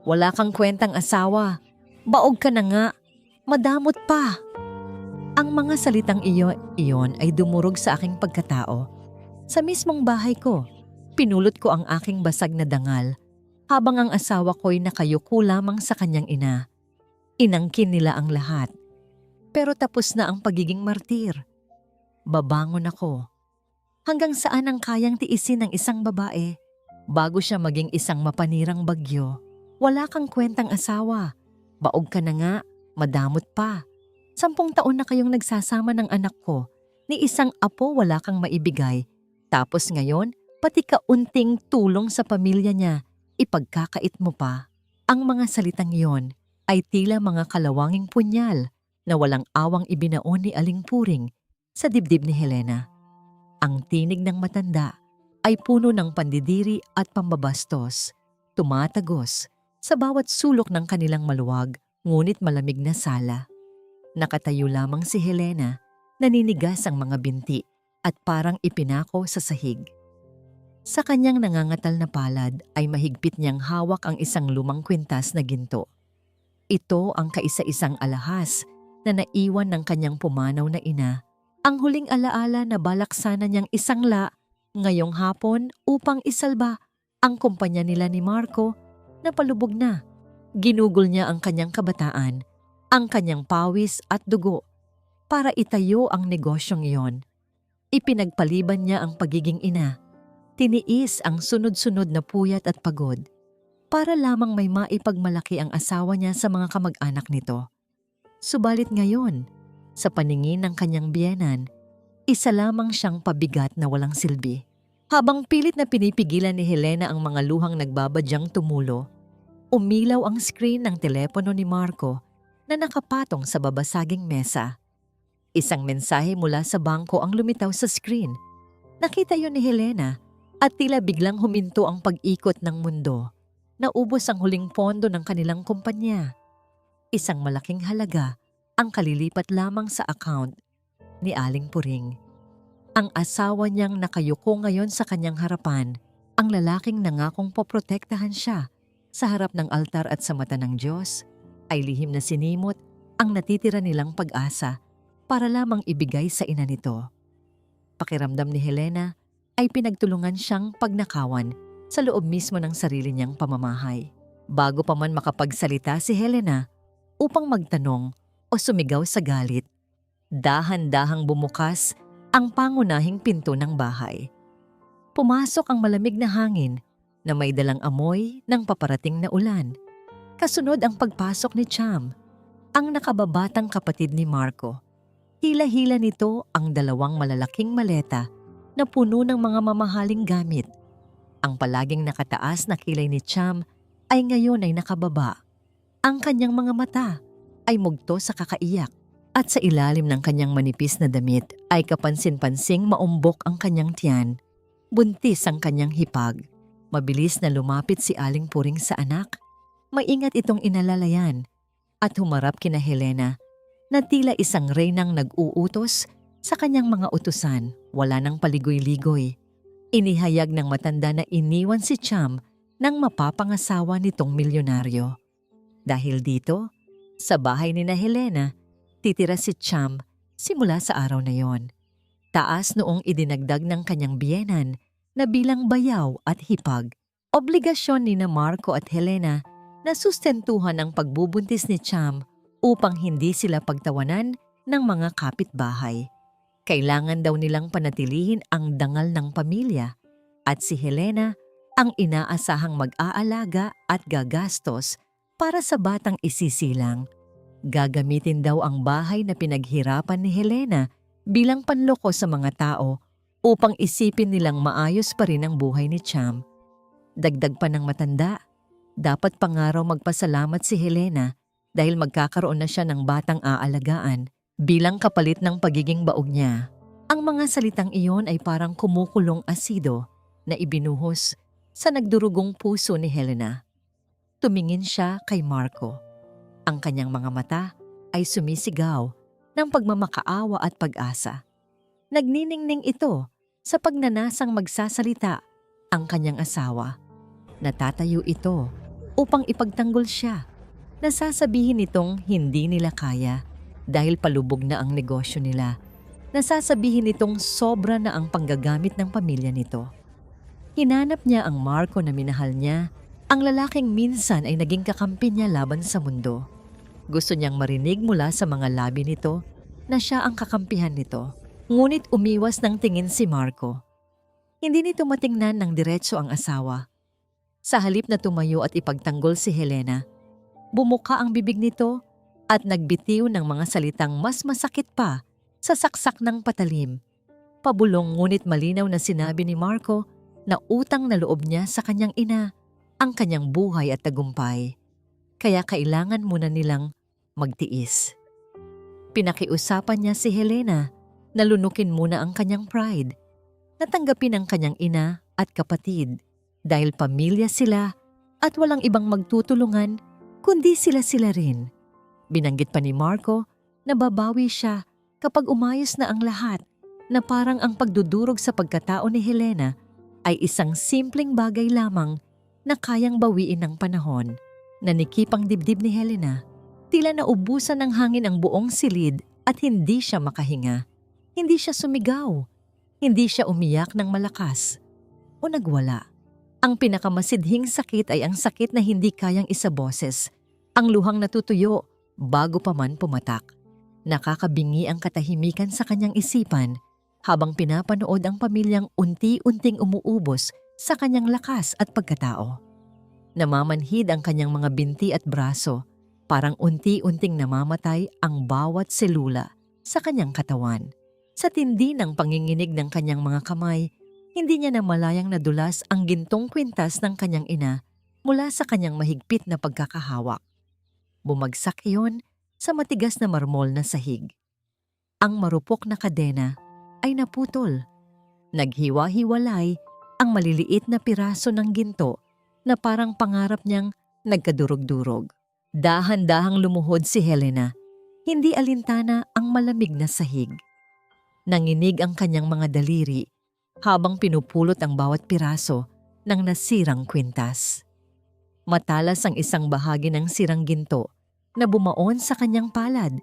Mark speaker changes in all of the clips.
Speaker 1: Wala kang kwentang asawa. Baog ka na nga. Madamot pa. Ang mga salitang iyon ay dumurog sa aking pagkatao. Sa mismong bahay ko, pinulot ko ang aking basag na dangal habang ang asawa ko'y nakayuko lamang sa kanyang ina. Inangkin nila ang lahat. Pero tapos na ang pagiging martir. Babangon ako. Hanggang saan ang kayang tiisin ng isang babae bago siya maging isang mapanirang bagyo? Wala kang kwentang asawa. Baog ka na nga, madamot pa. 10 taon na kayong nagsasama ng anak ko. Ni isang apo wala kang maibigay. Tapos ngayon, pati kaunting tulong sa pamilya niya, ipagkakait mo pa. Ang mga salitang iyon ay tila mga kalawanging punyal na walang awang ibinaon ni Aling Puring sa dibdib ni Helena. Ang tinig ng matanda ay puno ng pandidiri at pambabastos, tumatagos sa bawat sulok ng kanilang maluwag ngunit malamig na sala. Nakatayo lamang si Helena, naninigas ang mga binti at parang ipinako sa sahig. Sa kanyang nangangatal na palad ay mahigpit niyang hawak ang isang lumang kwintas na ginto. Ito ang kaisa-isang alahas na naiwan ng kanyang pumanaw na ina. Ang huling alaala na balak sana niyang isangla ngayong hapon upang isalba ang kumpanya nila ni Marco na palubog na. Ginugol niya ang kanyang kabataan, ang kanyang pawis at dugo para itayo ang negosyong iyon. Ipinagpaliban niya ang pagiging ina. Tiniis ang sunod-sunod na puyat at pagod para lamang may maipagmalaki ang asawa niya sa mga kamag-anak nito. Subalit ngayon, sa paningin ng kanyang biyenan, isa lamang siyang pabigat na walang silbi. Habang pilit na pinipigilan ni Helena ang mga luhang nagbabadyang tumulo, umilaw ang screen ng telepono ni Marco na nakapatong sa babasaging mesa. Isang mensahe mula sa bangko ang lumitaw sa screen. Nakita yun ni Helena at tila biglang huminto ang pag-ikot ng mundo. Naubos ang huling pondo ng kanilang kumpanya. Isang malaking halaga ang kalilipat lamang sa account ni Aling Puring. Ang asawa niyang nakayuko ngayon sa kanyang harapan, ang lalaking nangakong poprotektahan siya sa harap ng altar at sa mata ng Diyos, ay lihim na sinimot ang natitira nilang pag-asa para lamang ibigay sa ina nito. Pakiramdam ni Helena ay pinagtulungan siyang pagnakawan sa loob mismo ng sarili niyang pamamahay. Bago pa man makapagsalita si Helena upang magtanong o sumigaw sa galit, dahan-dahang bumukas ang pangunahing pinto ng bahay. Pumasok ang malamig na hangin na may dalang amoy ng paparating na ulan. Kasunod ang pagpasok ni Cham, ang nakababatang kapatid ni Marco. Hila-hila nito ang 2 malalaking maleta na puno ng mga mamahaling gamit. Ang palaging nakataas na kilay ni Cham ay ngayon ay nakababa. Ang kanyang mga mata ay mugto sa kakaiyak at sa ilalim ng kanyang manipis na damit ay kapansin-pansing maumbok ang kanyang tiyan. Buntis ang kanyang hipag. Mabilis na lumapit si Aling Puring sa anak. Maingat itong inalalayan at humarap kina Helena na tila isang reynang nag-uutos sa kanyang mga utusan. Wala nang paligoy-ligoy. Inihayag ng matanda na iniwan si Cham ng mapapangasawa nitong milyonaryo. Dahil dito, sa bahay ni na Helena, titira si Cham simula sa araw na yon. Taas noong idinagdag ng kanyang biyenan na bilang bayaw at hipag. Obligasyon ni na Marco at Helena na sustentuhan ang pagbubuntis ni Cham upang hindi sila pagtawanan ng mga kapitbahay. Kailangan daw nilang panatilihin ang dangal ng pamilya at si Helena ang inaasahang mag-aalaga at gagastos para sa batang isisilang. Gagamitin daw ang bahay na pinaghirapan ni Helena bilang panloko sa mga tao upang isipin nilang maayos pa rin ang buhay ni Cham. Dagdag pa ng matanda, dapat pangaraw magpasalamat si Helena dahil magkakaroon na siya ng batang aalagaan bilang kapalit ng pagiging baog niya. Ang mga salitang iyon ay parang kumukulong asido na ibinuhos sa nagdurugong puso ni Helena. Tumingin siya kay Marco. Ang kanyang mga mata ay sumisigaw ng pagmamakaawa at pag-asa. Nagniningning ito sa pagnanasang magsasalita ang kanyang asawa. Natatayo ito upang ipagtanggol siya. Nasasabihin nitong hindi nila kaya dahil palubog na ang negosyo nila. Nasasabihin nitong sobra na ang panggagamit ng pamilya nito. Hinanap niya ang Marco na minahal niya, ang lalaking minsan ay naging kakampi niya laban sa mundo. Gusto niyang marinig mula sa mga labi nito na siya ang kakampihan nito. Ngunit umiwas ng tingin si Marco. Hindi nito matingnan ng diretso ang asawa. Sa halip na tumayo at ipagtanggol si Helena, bumuka ang bibig nito at nagbitiw ng mga salitang mas masakit pa sa saksak ng patalim. Pabulong ngunit malinaw na sinabi ni Marco na utang na loob niya sa kanyang ina ang kanyang buhay at tagumpay. Kaya kailangan muna nilang magtiis. Pinakiusapan niya si Helena na lunukin muna ang kanyang pride. Natanggapin ang kanyang ina at kapatid dahil pamilya sila at walang ibang magtutulungan kundi sila rin. Binanggit pa ni Marco na babawi siya kapag umayos na ang lahat, na parang ang pagdudurog sa pagkatao ni Helena ay isang simpleng bagay lamang na kayang bawiin ng panahon. Nanikip ang dibdib ni Helena. Tila naubusan ng hangin ang buong silid at hindi siya makahinga. Hindi siya sumigaw. Hindi siya umiyak ng malakas o nagwala. Ang pinakamasidhing sakit ay ang sakit na hindi kayang isaboses. Ang luhang natutuyo bago pa man pumatak. Nakakabingi ang katahimikan sa kanyang isipan habang pinapanood ang pamilyang unti-unting umuubos sa kanyang lakas at pagkatao. Namamanhid ang kanyang mga binti at braso, parang unti-unting namamatay ang bawat selula sa kanyang katawan. Sa tindi ng panginginig ng kanyang mga kamay, hindi niya namalayang nadulas ang gintong kwintas ng kanyang ina mula sa kanyang mahigpit na pagkakahawak. Bumagsak iyon sa matigas na marmol na sahig. Ang marupok na kadena ay naputol. Naghiwa-hiwalay ang maliliit na piraso ng ginto na parang pangarap niyang nagkadurog-durog. Dahan-dahang lumuhod si Helena, hindi alintana ang malamig na sahig. Nanginig ang kanyang mga daliri habang pinupulot ang bawat piraso ng nasirang kwintas. Matalas ang isang bahagi ng sirang ginto na bumaon sa kanyang palad,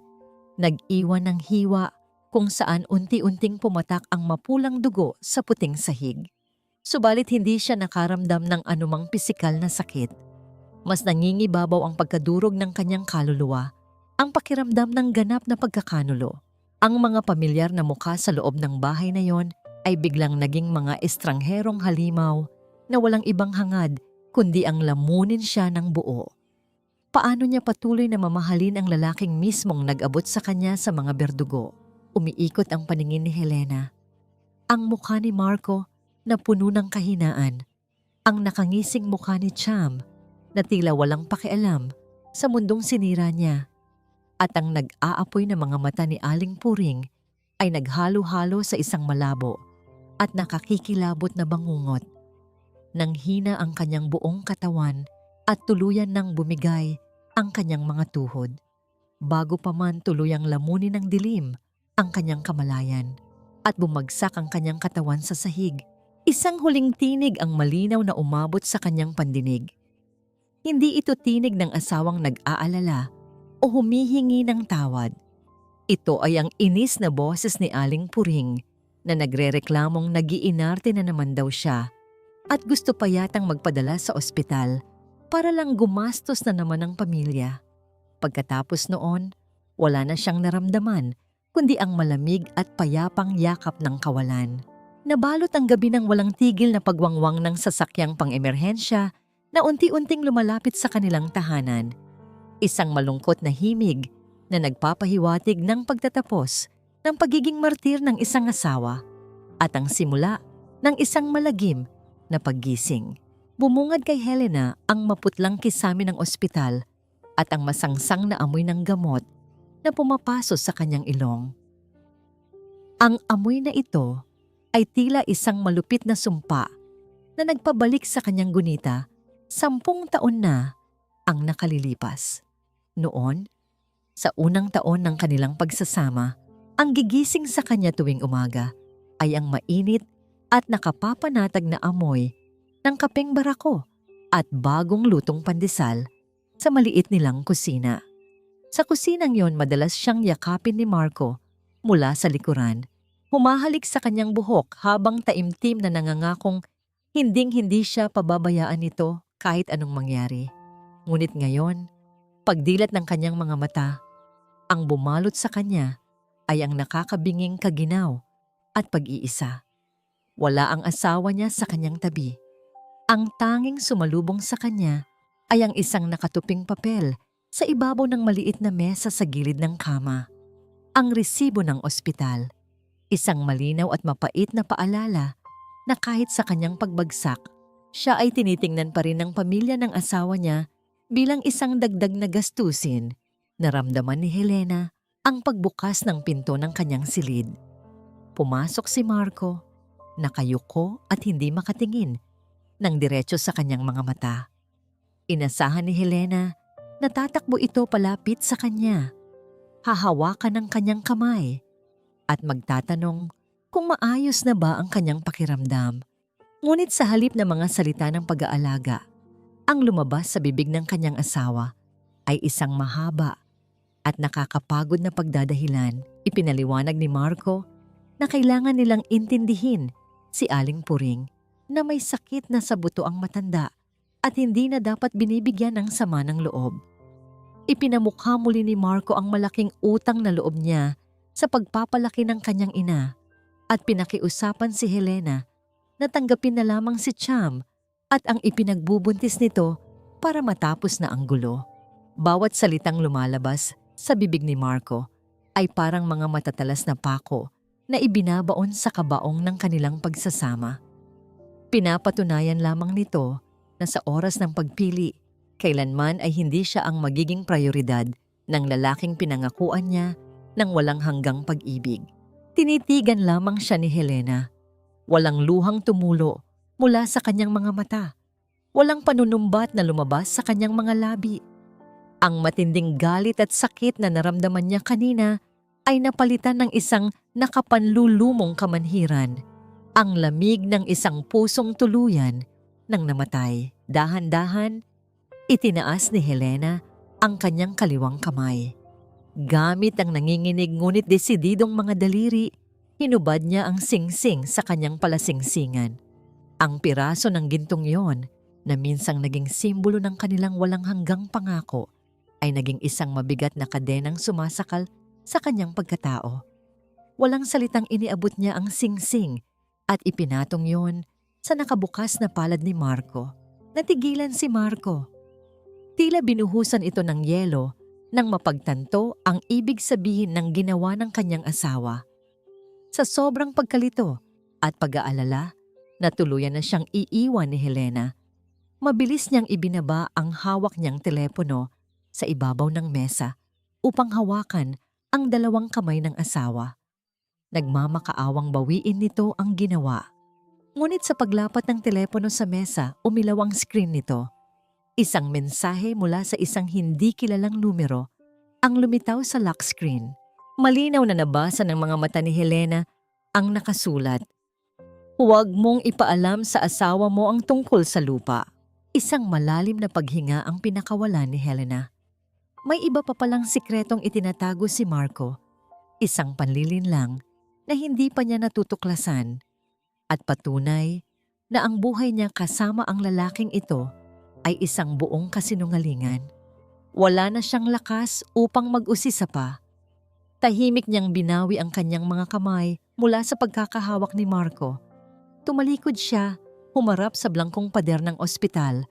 Speaker 1: nag-iwan ng hiwa kung saan unti-unting pumatak ang mapulang dugo sa puting sahig. Subalit hindi siya nakaramdam ng anumang pisikal na sakit. Mas nangingibabaw ang pagkadurog ng kanyang kaluluwa, ang pakiramdam ng ganap na pagkakanulo. Ang mga pamilyar na mukha sa loob ng bahay na yon ay biglang naging mga estrangherong halimaw na walang ibang hangad kundi ang lamunin siya ng buo. Paano niya patuloy na mamahalin ang lalaking mismong nag-abot sa kanya sa mga berdugo? Umiikot ang paningin ni Helena. Ang mukha ni Marco na puno ng kahinaan. Ang nakangising mukha ni Cham na tila walang pakialam sa mundong sinira niya. At ang nag-aapoy na mga mata ni Aling Puring ay naghalo-halo sa isang malabo at nakakikilabot na bangungot. Nang hina ang kanyang buong katawan at tuluyan nang bumigay ang kanyang mga tuhod. Bago pa man tuluyang lamunin ng dilim ang kanyang kamalayan at bumagsak ang kanyang katawan sa sahig. Isang huling tinig ang malinaw na umabot sa kanyang pandinig. Hindi ito tinig ng asawang nag-aalala o humihingi ng tawad. Ito ay ang inis na boses ni Aling Puring na nagrereklamong nag-iinarte na naman daw siya at gusto pa yatang magpadala sa ospital para lang gumastos na naman ang pamilya. Pagkatapos noon, wala na siyang naramdaman kundi ang malamig at payapang yakap ng kawalan. Nabalot ang gabi ng walang tigil na pagwangwang ng sasakyang pang-emerhensya na unti-unting lumalapit sa kanilang tahanan. Isang malungkot na himig na nagpapahiwatig ng pagtatapos ng pagiging martir ng isang asawa at ang simula ng isang malagim na paggising. Bumungad kay Helena ang maputlang kisame ng ospital at ang masangsang na amoy ng gamot na pumapaso sa kanyang ilong. Ang amoy na ito ay tila isang malupit na sumpa na nagpabalik sa kanyang gunita 10 taon na ang nakalilipas. Noon, sa unang taon ng kanilang pagsasama, ang gigising sa kanya tuwing umaga ay ang mainit at nakapapanatag na amoy ng kapeng barako at bagong lutong pandesal sa maliit nilang kusina. Sa kusinang yon madalas siyang yakapin ni Marco mula sa likuran, humahalik sa kanyang buhok habang taimtim na nangangakong hinding-hindi siya pababayaan nito kahit anong mangyari. Ngunit ngayon, pagdilat ng kanyang mga mata, ang bumalot sa kanya ay ang nakakabinging kaginaw at pag-iisa. Wala ang asawa niya sa kanyang tabi. Ang tanging sumalubong sa kanya ay ang isang nakatuping papel sa ibabaw ng maliit na mesa sa gilid ng kama. Ang resibo ng ospital, isang malinaw at mapait na paalala na kahit sa kanyang pagbagsak, siya ay tinitingnan pa rin ng pamilya ng asawa niya bilang isang dagdag na gastusin. Naramdaman ni Helena ang pagbukas ng pinto ng kanyang silid. Pumasok si Marco, nakayuko at hindi makatingin ng diretso sa kanyang mga mata. Inasahan ni Helena na tatakbo ito palapit sa kanya, hahawakan ng kanyang kamay at magtatanong kung maayos na ba ang kanyang pakiramdam. Ngunit sa halip na mga salita ng pag-aalaga, ang lumabas sa bibig ng kanyang asawa ay isang mahaba at nakakapagod na pagdadahilan. Ipinaliwanag ni Marco na kailangan nilang intindihin si Aling Puring na may sakit na sa buto ang matanda at hindi na dapat binibigyan ng sama ng loob. Ipinamukha muli ni Marco ang malaking utang na loob niya sa pagpapalaki ng kanyang ina at pinakiusapan si Helena na tanggapin na lamang si Cham at ang ipinagbubuntis nito para matapos na ang gulo. Bawat salitang lumalabas sa bibig ni Marco ay parang mga matatalas na pako na ibinabaon sa kabaong ng kanilang pagsasama. Pinapatunayan lamang nito na sa oras ng pagpili, kailanman ay hindi siya ang magiging prioridad ng lalaking pinangakuan niya ng walang hanggang pag-ibig. Tinitigan lamang siya ni Helena. Walang luhang tumulo mula sa kanyang mga mata. Walang panunumbat na lumabas sa kanyang mga labi. Ang matinding galit at sakit na naramdaman niya kanina ay napalitan ng isang nakapanlulumong kamanhiran. Ang lamig ng isang pusong tuluyan nang namatay. Dahan-dahan, itinaas ni Helena ang kanyang kaliwang kamay. Gamit ang nanginginig ngunit desididong mga daliri, hinubad niya ang singsing sa kanyang palasingsingan. Ang piraso ng gintong yon na minsang naging simbolo ng kanilang walang hanggang pangako ay naging isang mabigat na kadenang sumasakal sa kanyang pagkatao. Walang salitang iniabot niya ang singsing at ipinatong yon sa nakabukas na palad ni Marco. Natigilan si Marco. Tila binuhusan ito ng yelo nang mapagtanto ang ibig sabihin ng ginawa ng kanyang asawa. Sa sobrang pagkalito at pag-aalala, natuluyan na siyang iiwan ni Helena. Mabilis niyang ibinaba ang hawak niyang telepono sa ibabaw ng mesa upang hawakan ang dalawang kamay ng asawa. Nagmamakaawang bawiin nito ang ginawa. Ngunit sa paglapat ng telepono sa mesa, umilaw ang screen nito. Isang mensahe mula sa isang hindi kilalang numero ang lumitaw sa lock screen. Malinaw na nabasa ng mga mata ni Helena ang nakasulat. Huwag mong ipaalam sa asawa mo ang tungkol sa lupa. Isang malalim na paghinga ang pinakawalan ni Helena. May iba pa palang sikretong itinatago si Marco. Isang panlilinlang na hindi pa niya natutuklasan. At patunay na ang buhay niya kasama ang lalaking ito ay isang buong kasinungalingan. Wala na siyang lakas upang mag-usisa pa. Tahimik niyang binawi ang kanyang mga kamay mula sa pagkakahawak ni Marco. Tumalikod siya, humarap sa blangkong pader ng ospital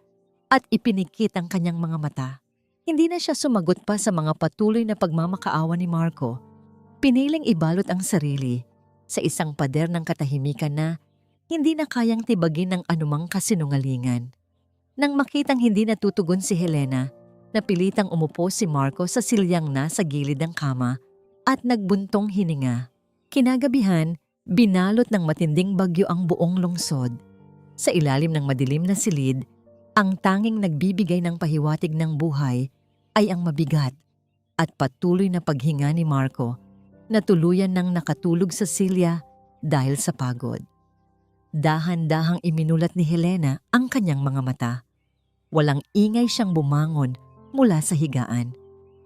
Speaker 1: at ipinikit ang kanyang mga mata. Hindi na siya sumagot pa sa mga patuloy na pagmamakaawa ni Marco. Piniling ibalot ang sarili sa isang pader ng katahimikan na hindi na kayang tibagin ng anumang kasinungalingan. Nang makitang hindi natutugon si Helena, napilitang umupo si Marco sa silyang na sa gilid ng kama at nagbuntong hininga. Kinagabihan, binalot ng matinding bagyo ang buong lungsod. Sa ilalim ng madilim na silid, ang tanging nagbibigay ng pahiwatig ng buhay ay ang mabigat at patuloy na paghinga ni Marco na tuluyan ng nakatulog sa silya dahil sa pagod. Dahan-dahang iminulat ni Helena ang kanyang mga mata. Walang ingay siyang bumangon mula sa higaan.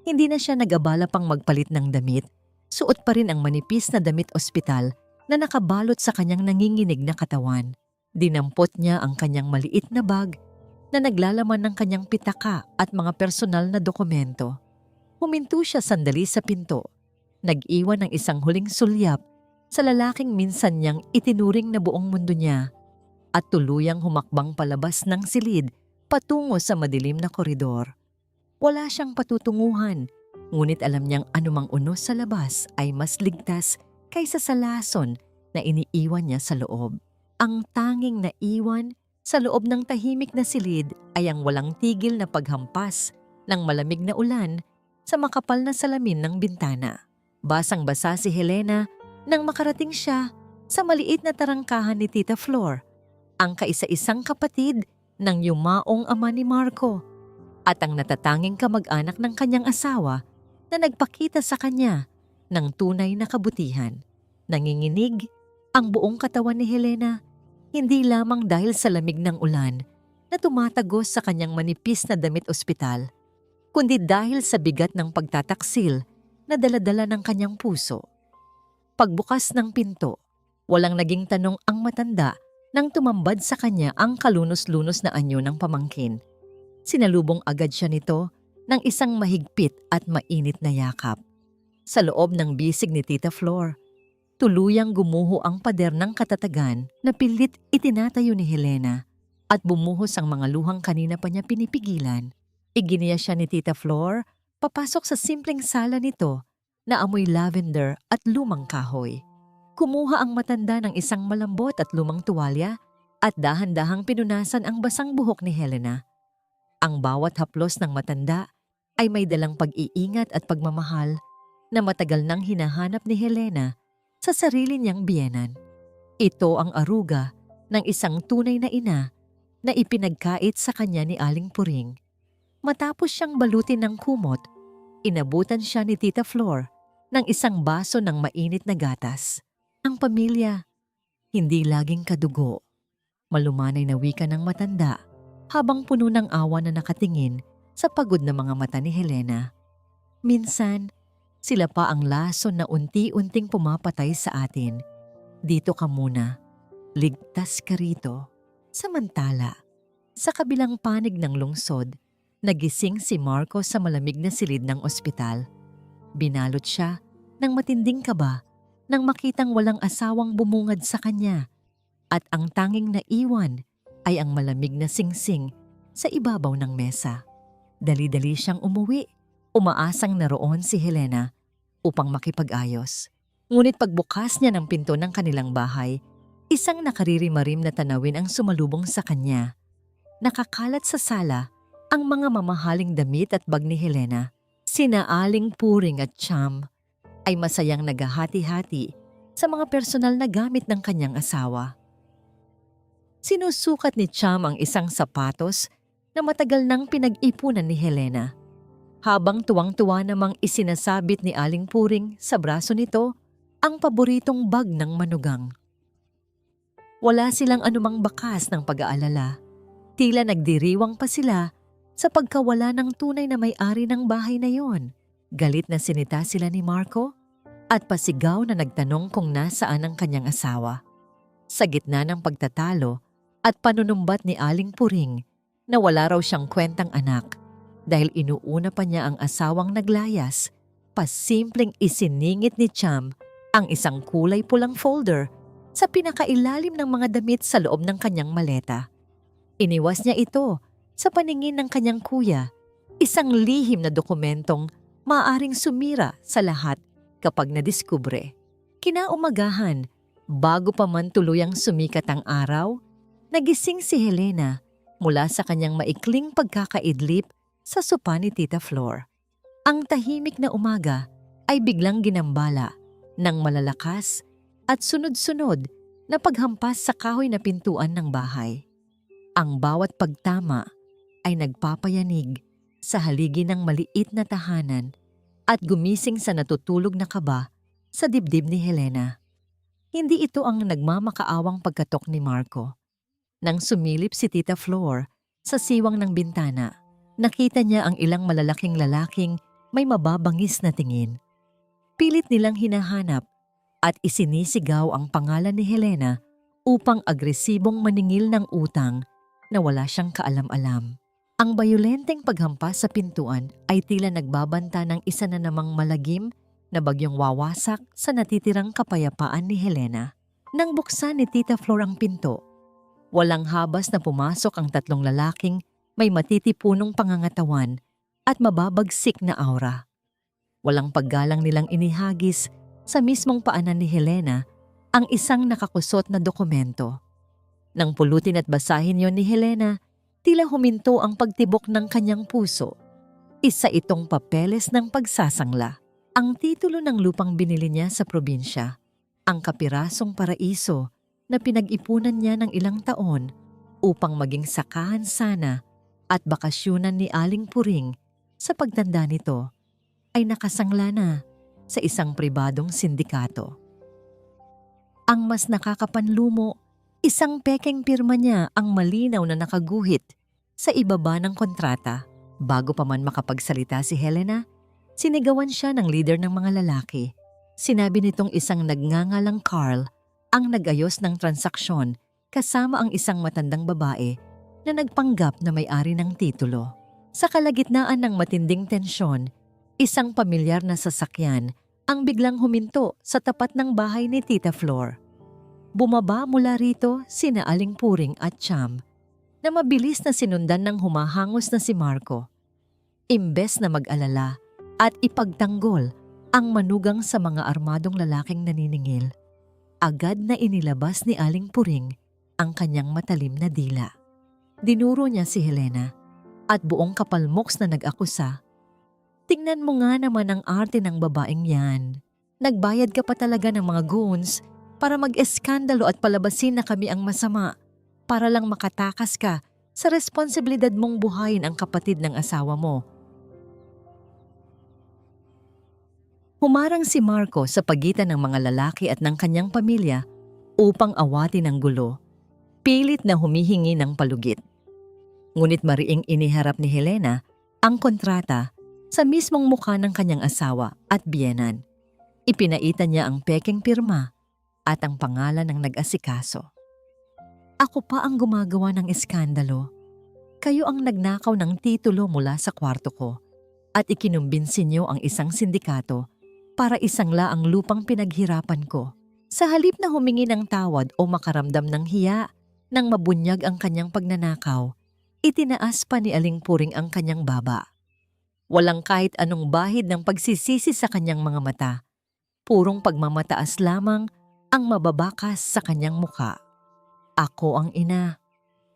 Speaker 1: Hindi na siya nag-abala pang magpalit ng damit. Suot pa rin ang manipis na damit ospital na nakabalot sa kanyang nanginginig na katawan. Dinampot niya ang kanyang maliit na bag na naglalaman ng kanyang pitaka at mga personal na dokumento. Huminto siya sandali sa pinto. Nag-iwan ng isang huling sulyap sa lalaking minsan niyang itinuring na buong mundo niya at tuluyang humakbang palabas ng silid patungo sa madilim na koridor. Wala siyang patutunguhan, ngunit alam niyang anumang unos sa labas ay mas ligtas kaysa sa lason na iniiwan niya sa loob. Ang tanging naiwan sa loob ng tahimik na silid ay ang walang tigil na paghampas ng malamig na ulan sa makapal na salamin ng bintana. Basang-basa si Helena nang makarating siya sa maliit na tarangkahan ni Tita Flor, ang kaisa-isang kapatid ng yumaong ama ni Marco at ang natatanging kamag-anak ng kanyang asawa na nagpakita sa kanya ng tunay na kabutihan. Nanginginig ang buong katawan ni Helena, hindi lamang dahil sa lamig ng ulan na tumatagos sa kanyang manipis na damit ospital, kundi dahil sa bigat ng pagtataksil na daladala ng kanyang puso. Pagbukas ng pinto, walang naging tanong ang matanda nang tumambad sa kanya ang kalunos-lunos na anyo ng pamangkin. Sinalubong agad siya nito ng isang mahigpit at mainit na yakap. Sa loob ng bisig ni Tita Flor, tuluyang gumuho ang pader ng katatagan na pilit itinatayo ni Helena at bumuhos ang mga luhang kanina pa niya pinipigilan. Iginiya siya ni Tita Flor papasok sa simpleng sala nito na amoy lavender at lumang kahoy. Kumuha ang matanda ng isang malambot at lumang tuwalya at dahan-dahang pinunasan ang basang buhok ni Helena. Ang bawat haplos ng matanda ay may dalang pag-iingat at pagmamahal na matagal nang hinahanap ni Helena sa sarili niyang biyenan. Ito ang aruga ng isang tunay na ina na ipinagkait sa kanya ni Aling Puring. Matapos siyang balutin ng kumot, inabutan siya ni Tita Flor ng isang baso ng mainit na gatas. Ang pamilya, hindi laging kadugo. Malumanay na wika ng matanda habang puno ng awa na nakatingin sa pagod na mga mata ni Helena. Minsan, sila pa ang lason na unti-unting pumapatay sa atin. Dito ka muna, ligtas ka rito. Samantala, sa kabilang panig ng lungsod, nagising si Marco sa malamig na silid ng ospital. Binalot siya ng matinding kaba nang makitang walang asawang bumungad sa kanya at ang tanging naiwan ay ang malamig na singsing sa ibabaw ng mesa. Dali-dali siyang umuwi, umaasang naroon si Helena upang makipag-ayos. Ngunit pagbukas niya ng pinto ng kanilang bahay, isang nakaririmarim na tanawin ang sumalubong sa kanya. Nakakalat sa sala ang mga mamahaling damit at bag ni Helena. Sina Aling Puring at Cham ay masayang naghahati-hati sa mga personal na gamit ng kanyang asawa. Sinusukat ni Cham ang isang sapatos na matagal nang pinag-ipunan ni Helena, habang tuwang-tuwa namang isinasabit ni Aling Puring sa braso nito ang paboritong bag ng manugang. Wala silang anumang bakas ng pag-aalala. Tila nagdiriwang pa sila sa pagkawala ng tunay na may-ari ng bahay na yon. Galit na sinita sila ni Marco at pasigaw na nagtanong kung nasaan ang kanyang asawa. Sa gitna ng pagtatalo at panunumbat ni Aling Puring na wala raw siyang kwentang anak dahil inuuna pa niya ang asawang naglayas, pasimpleng isiningit ni Cham ang isang kulay pulang folder sa pinakailalim ng mga damit sa loob ng kanyang maleta. Iniwas niya ito sa paningin ng kanyang kuya, isang lihim na dokumentong maaaring sumira sa lahat kapag nadiskubre. Kinaumagahan, bago pa man tuluyang sumikat ang araw, nagising si Helena mula sa kanyang maikling pagkakaidlip sa sopa ni Tita Flor. Ang tahimik na umaga ay biglang ginambala ng malalakas at sunod-sunod na paghampas sa kahoy na pintuan ng bahay. Ang bawat pagtama ay nagpapayanig sa haligi ng maliit na tahanan at gumising sa natutulog na kaba sa dibdib ni Helena. Hindi ito ang nagmamakaawang pagkatok ni Marco. Nang sumilip si Tita Flor Sa siwang ng bintana, nakita niya ang ilang malalaking lalaking may mababangis na tingin. Pilit nilang hinahanap at isinisigaw ang pangalan ni Helena upang agresibong maningil ng utang na wala siyang kaalam-alam. Ang bayolenteng paghampas sa pintuan ay tila nagbabanta ng isa na namang malagim na bagyong wawasak sa natitirang kapayapaan ni Helena. Nang buksan ni Tita Flor ang pinto, walang habas na pumasok ang tatlong lalaking may matitipunong pangangatawan at mababagsik na aura. Walang paggalang nilang inihagis sa mismong paanan ni Helena ang isang nakakusot na dokumento. Nang pulutin at basahin yon ni Helena, tila huminto ang pagtibok ng kanyang puso. Isa itong papeles ng pagsasangla. Ang titulo ng lupang binili niya sa probinsya, ang kapirasong paraiso na pinag-ipunan niya ng ilang taon upang maging sakahan sana at bakasyunan ni Aling Puring sa pagtanda nito ay nakasangla na sa isang pribadong sindikato. Ang mas nakakapanlumo, isang pekeng pirma niya ang malinaw na nakaguhit sa ibaba ng kontrata. Bago pa man makapagsalita si Helena, sinigawan siya ng leader ng mga lalaki. Sinabi nitong isang nagngangalang Carl ang nag-ayos ng transaksyon kasama ang isang matandang babae na nagpanggap na may-ari ng titulo. Sa kalagitnaan ng matinding tensyon, isang pamilyar na sasakyan ang biglang huminto sa tapat ng bahay ni Tita Flor. Bumaba mula rito sina Aling Puring at Cham na mabilis na sinundan ng humahangos na si Marco. Imbes na mag-alala at ipagtanggol ang manugang sa mga armadong lalaking naniningil, agad na inilabas ni Aling Puring ang kanyang matalim na dila. Dinuro niya si Helena at buong kapalmoks na nag-akusa. Tingnan mo nga naman ang arte ng babaeng yan. Nagbayad ka pa talaga ng mga goons para mag-eskandalo at palabasin na kami ang masama para lang makatakas ka sa responsibilidad mong buhayin ang kapatid ng asawa mo. Humarang si Marco sa pagitan ng mga lalaki at ng kanyang pamilya upang awatin ang gulo. Pilit na humihingi ng palugit. Ngunit mariing iniharap ni Helena ang kontrata sa mismong mukha ng kanyang asawa at biyenan. Ipinaitan niya ang pekeng pirma at ang pangalan ng nag-asikaso. Ako pa ang gumagawa ng eskandalo. Kayo ang nagnakaw ng titulo mula sa kwarto ko at ikinumbinsin niyo ang isang sindikato para isangla ang lupang pinaghirapan ko. Sa halip na humingi ng tawad o makaramdam ng hiya nang mabunyag ang kanyang pagnanakaw, itinaas pa ni Aling Puring ang kanyang baba. Walang kahit anong bahid ng pagsisisi sa kanyang mga mata. Purong pagmamataas lamang ang mababakas sa kanyang muka. Ako ang ina.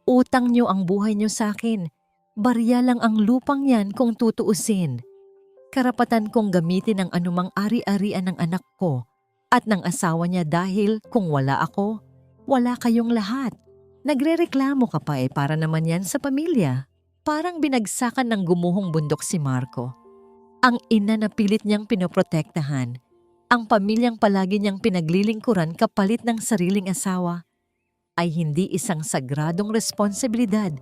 Speaker 1: Utang niyo ang buhay niyo sa akin. Barya lang ang lupang yan kung tutuusin. Karapatan kong gamitin ang anumang ari-arian ng anak ko at ng asawa niya dahil kung wala ako, wala kayong lahat. Nagrereklamo ka pa para naman yan sa pamilya. Parang binagsakan ng gumuhong bundok si Marco. Ang ina na pilit niyang pinoprotektahan, ang pamilyang palagi niyang pinaglilingkuran kapalit ng sariling asawa, ay hindi isang sagradong responsibilidad,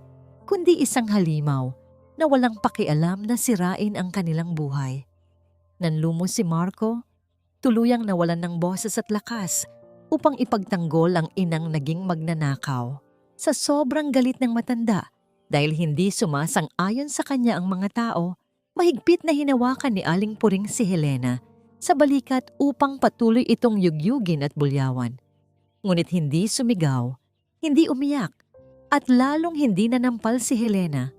Speaker 1: kundi isang halimaw na walang pakialam na sirain ang kanilang buhay. Nanlumo si Marco, tuluyang nawalan ng boses at lakas upang ipagtanggol ang inang naging magnanakaw. Sa sobrang galit ng matanda, dahil hindi sumasang-ayon sa kanya ang mga tao, mahigpit na hinawakan ni Aling Puring si Helena sa balikat upang patuloy itong yugyugin at bulyawan. Ngunit hindi sumigaw, hindi umiyak, at lalong hindi nanampal si Helena.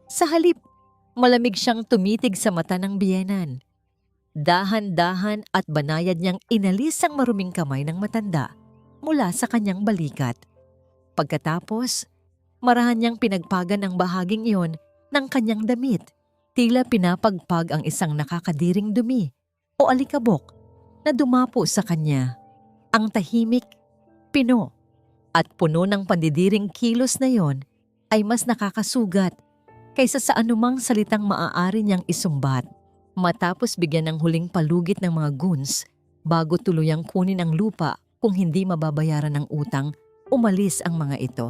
Speaker 1: Sa halip, malamig siyang tumitig sa mata ng biyenan. Dahan-dahan at banayad niyang inalis ang maruming kamay ng matanda mula sa kanyang balikat. Pagkatapos, marahan niyang pinagpagan ang bahaging iyon ng kanyang damit. Tila pinapagpag ang isang nakakadiring dumi o alikabok na dumapo sa kanya. Ang tahimik, pino, at puno ng pandidiring kilos na yon ay mas nakakasugat kaysa sa anumang salitang maaari niyang isumbat. Matapos bigyan ng huling palugit ng mga goons bago tuluyang kunin ang lupa kung hindi mababayaran ng utang, umalis ang mga ito.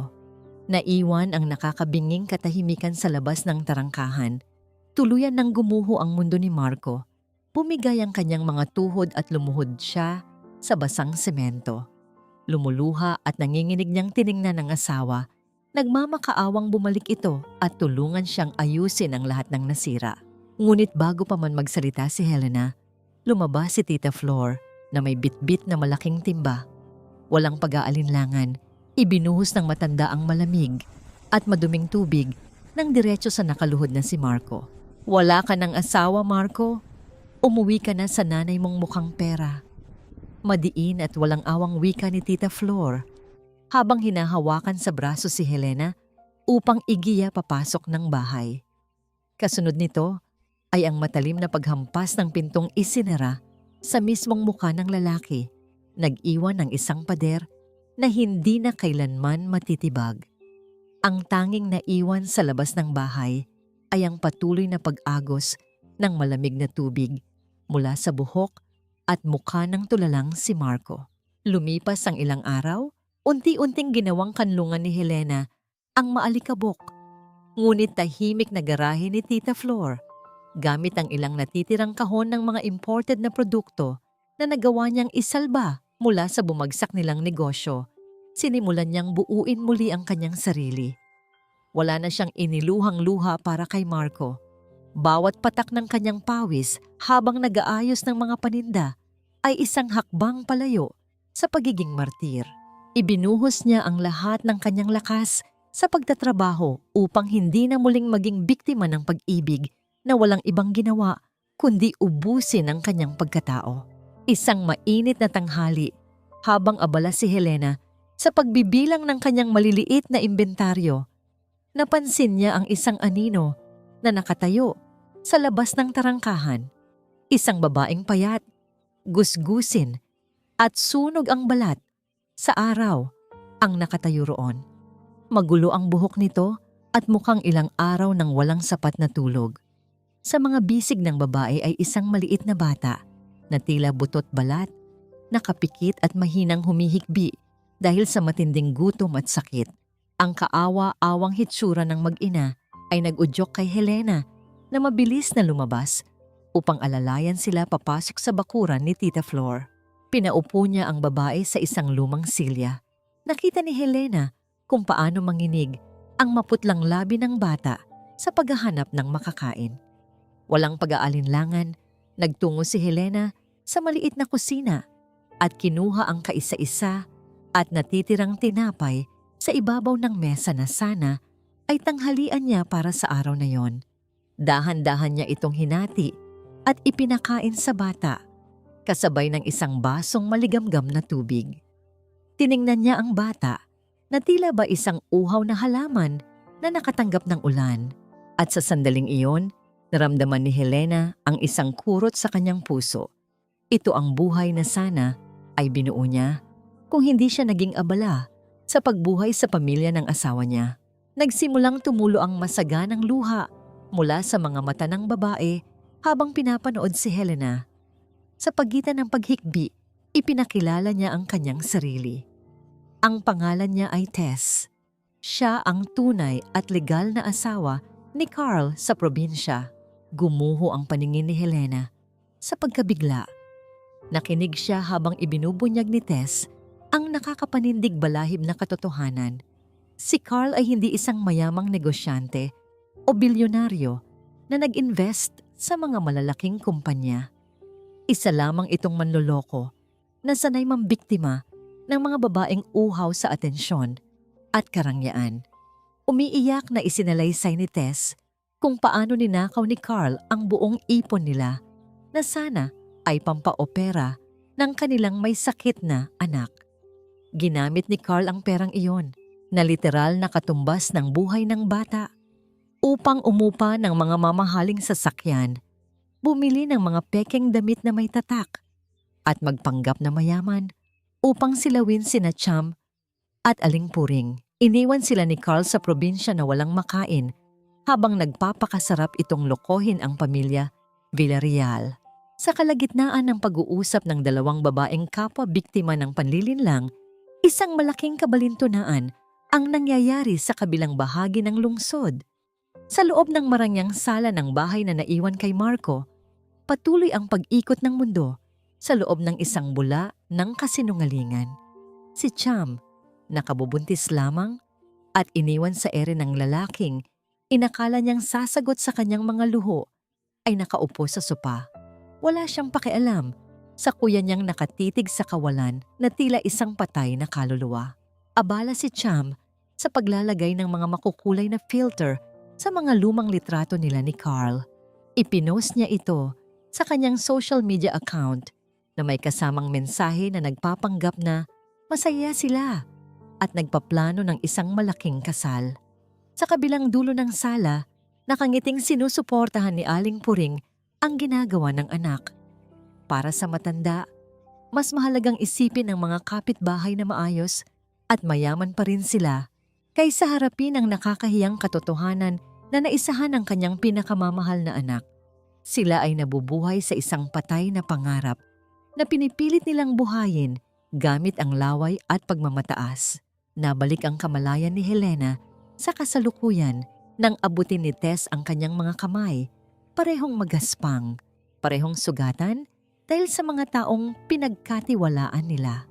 Speaker 1: Naiwan ang nakakabinging katahimikan sa labas ng tarangkahan. Tuluyan nang gumuho ang mundo ni Marco. Bumigay ang kanyang mga tuhod at lumuhod siya sa basang semento. Lumuluha at nanginginig niyang tiningnan ng asawa. Nagmamakaawang bumalik ito at tulungan siyang ayusin ang lahat ng nasira. Ngunit bago pa man magsalita si Helena, lumabas si Tita Flor na may bitbit na malaking timba. Walang pag-aalinlangan, ibinuhos ng matanda ang malamig at maduming tubig nang diretso sa nakaluhod na si Marco. Wala ka ng asawa, Marco. Umuwi ka na sa nanay mong mukhang pera. Madiin at walang awang wika ni Tita Flor habang hinahawakan sa braso si Helena upang igiya papasok ng bahay. Kasunod nito ay ang matalim na paghampas ng pintong isinara sa mismong mukha ng lalaki, nag-iwan ng isang pader na hindi na kailanman matitibag. Ang tanging naiwan sa labas ng bahay ay ang patuloy na pag-agos ng malamig na tubig mula sa buhok at mukha ng tulalang si Marco. Lumipas ang ilang araw, unti-unting ginawang kanlungan ni Helena ang maalikabok. Ngunit tahimik na garahe ni Tita Flor, gamit ang ilang natitirang kahon ng mga imported na produkto na nagawa niyang isalba mula sa bumagsak nilang negosyo, sinimulan niyang buuin muli ang kanyang sarili. Wala na siyang iniluhang luha para kay Marco. Bawat patak ng kanyang pawis habang nag-aayos ng mga paninda ay isang hakbang palayo sa pagiging martir. Ibinuhos niya ang lahat ng kanyang lakas sa pagtatrabaho upang hindi na muling maging biktima ng pag-ibig na walang ibang ginawa kundi ubusin ang kanyang pagkatao. Isang mainit na tanghali habang abala si Helena sa pagbibilang ng kanyang maliliit na imbentaryo, napansin niya ang isang anino na nakatayo sa labas ng tarangkahan. Isang babaeng payat, gusgusin at sunog ang balat sa araw ang nakatayo roon. Magulo ang buhok nito at mukhang ilang araw nang walang sapat na tulog. Sa mga bisig ng babae ay isang maliit na bata na tila butot balat, nakapikit at mahinang humihikbi dahil sa matinding gutom at sakit. Ang kaawa-awang hitsura ng mag-ina ay nag-udyok kay Helena na mabilis na lumabas upang alalayan sila papasok sa bakuran ni Tita Flor. Pinaupo niya ang babae sa isang lumang silya. Nakita ni Helena kung paano manginig ang maputlang labi ng bata sa paghahanap ng makakain. Walang pag-aalinlangan, nagtungo si Helena sa maliit na kusina at kinuha ang kaisa-isa at natitirang tinapay sa ibabaw ng mesa na sana ay tanghalian niya para sa araw na yon. Dahan-dahan niya itong hinati at ipinakain sa bata, kasabay ng isang basong maligamgam na tubig. Tiningnan niya ang bata na tila ba isang uhaw na halaman na nakatanggap ng ulan. At sa sandaling iyon, naramdaman ni Helena ang isang kurot sa kanyang puso. Ito ang buhay na sana ay binuo niya kung hindi siya naging abala sa pagbuhay sa pamilya ng asawa niya. Nagsimulang tumulo ang masaganang luha mula sa mga mata ng babae habang pinapanood si Helena. Sa pagitan ng paghikbi, ipinakilala niya ang kanyang sarili. Ang pangalan niya ay Tess. Siya ang tunay at legal na asawa ni Carl sa probinsya. Gumuho ang paningin ni Helena sa pagkabigla. Nakinig siya habang ibinubunyag ni Tess ang nakakapanindig balahib na katotohanan. Si Carl ay hindi isang mayamang negosyante o bilyonaryo na nag-invest sa mga malalaking kumpanya. Isa lamang itong manloloko na sanay mambiktima ng mga babaeng uhaw sa atensyon at karangyaan. Umiiyak na isinalaysay ni Tess kung paano ninakaw ni Carl ang buong ipon nila na sana ay pampaopera ng kanilang may sakit na anak. Ginamit ni Carl ang perang iyon na literal na katumbas ng buhay ng bata upang umupa ng mga mamahaling sasakyan, bumili ng mga pekeng damit na may tatak at magpanggap na mayaman upang silawin sina Cham at Aling Puring. Iniwan sila ni Carl sa probinsya na walang makain habang nagpapakasarap itong lokohin ang pamilya Villarreal. Sa kalagitnaan ng pag-uusap ng dalawang babaeng kapwa biktima ng panlilinlang, isang malaking kabalintunaan ang nangyayari sa kabilang bahagi ng lungsod. Sa loob ng marangyang sala ng bahay na naiwan kay Marco, patuloy ang pag-ikot ng mundo sa loob ng isang bula ng kasinungalingan. Si Cham, nakabubuntis lamang at iniwan sa ere ng lalaking inakala niyang sasagot sa kanyang mga luho, ay nakaupo sa sopa. Wala siyang pakialam sa kuya niyang nakatitig sa kawalan na tila isang patay na kaluluwa. Abala si Cham sa paglalagay ng mga makukulay na filter sa mga lumang litrato nila ni Carl. Ipinost niya ito sa kanyang social media account na may kasamang mensahe na nagpapanggap na masaya sila at nagpaplano ng isang malaking kasal. Sa kabilang dulo ng sala, nakangiting sinusuportahan ni Aling Puring ang ginagawa ng anak. Para sa matanda, mas mahalagang isipin ng mga kapitbahay na maayos at mayaman pa rin sila kaysa harapin ang nakakahiyang katotohanan na naisahan ng kanyang pinakamamahal na anak. Sila ay nabubuhay sa isang patay na pangarap na pinipilit nilang buhayin gamit ang laway at pagmamataas. Nabalik ang kamalayan ni Helena sa kasalukuyan nang abutin ni Tess ang kanyang mga kamay, parehong magaspang, parehong sugatan dahil sa mga taong pinagkatiwalaan nila.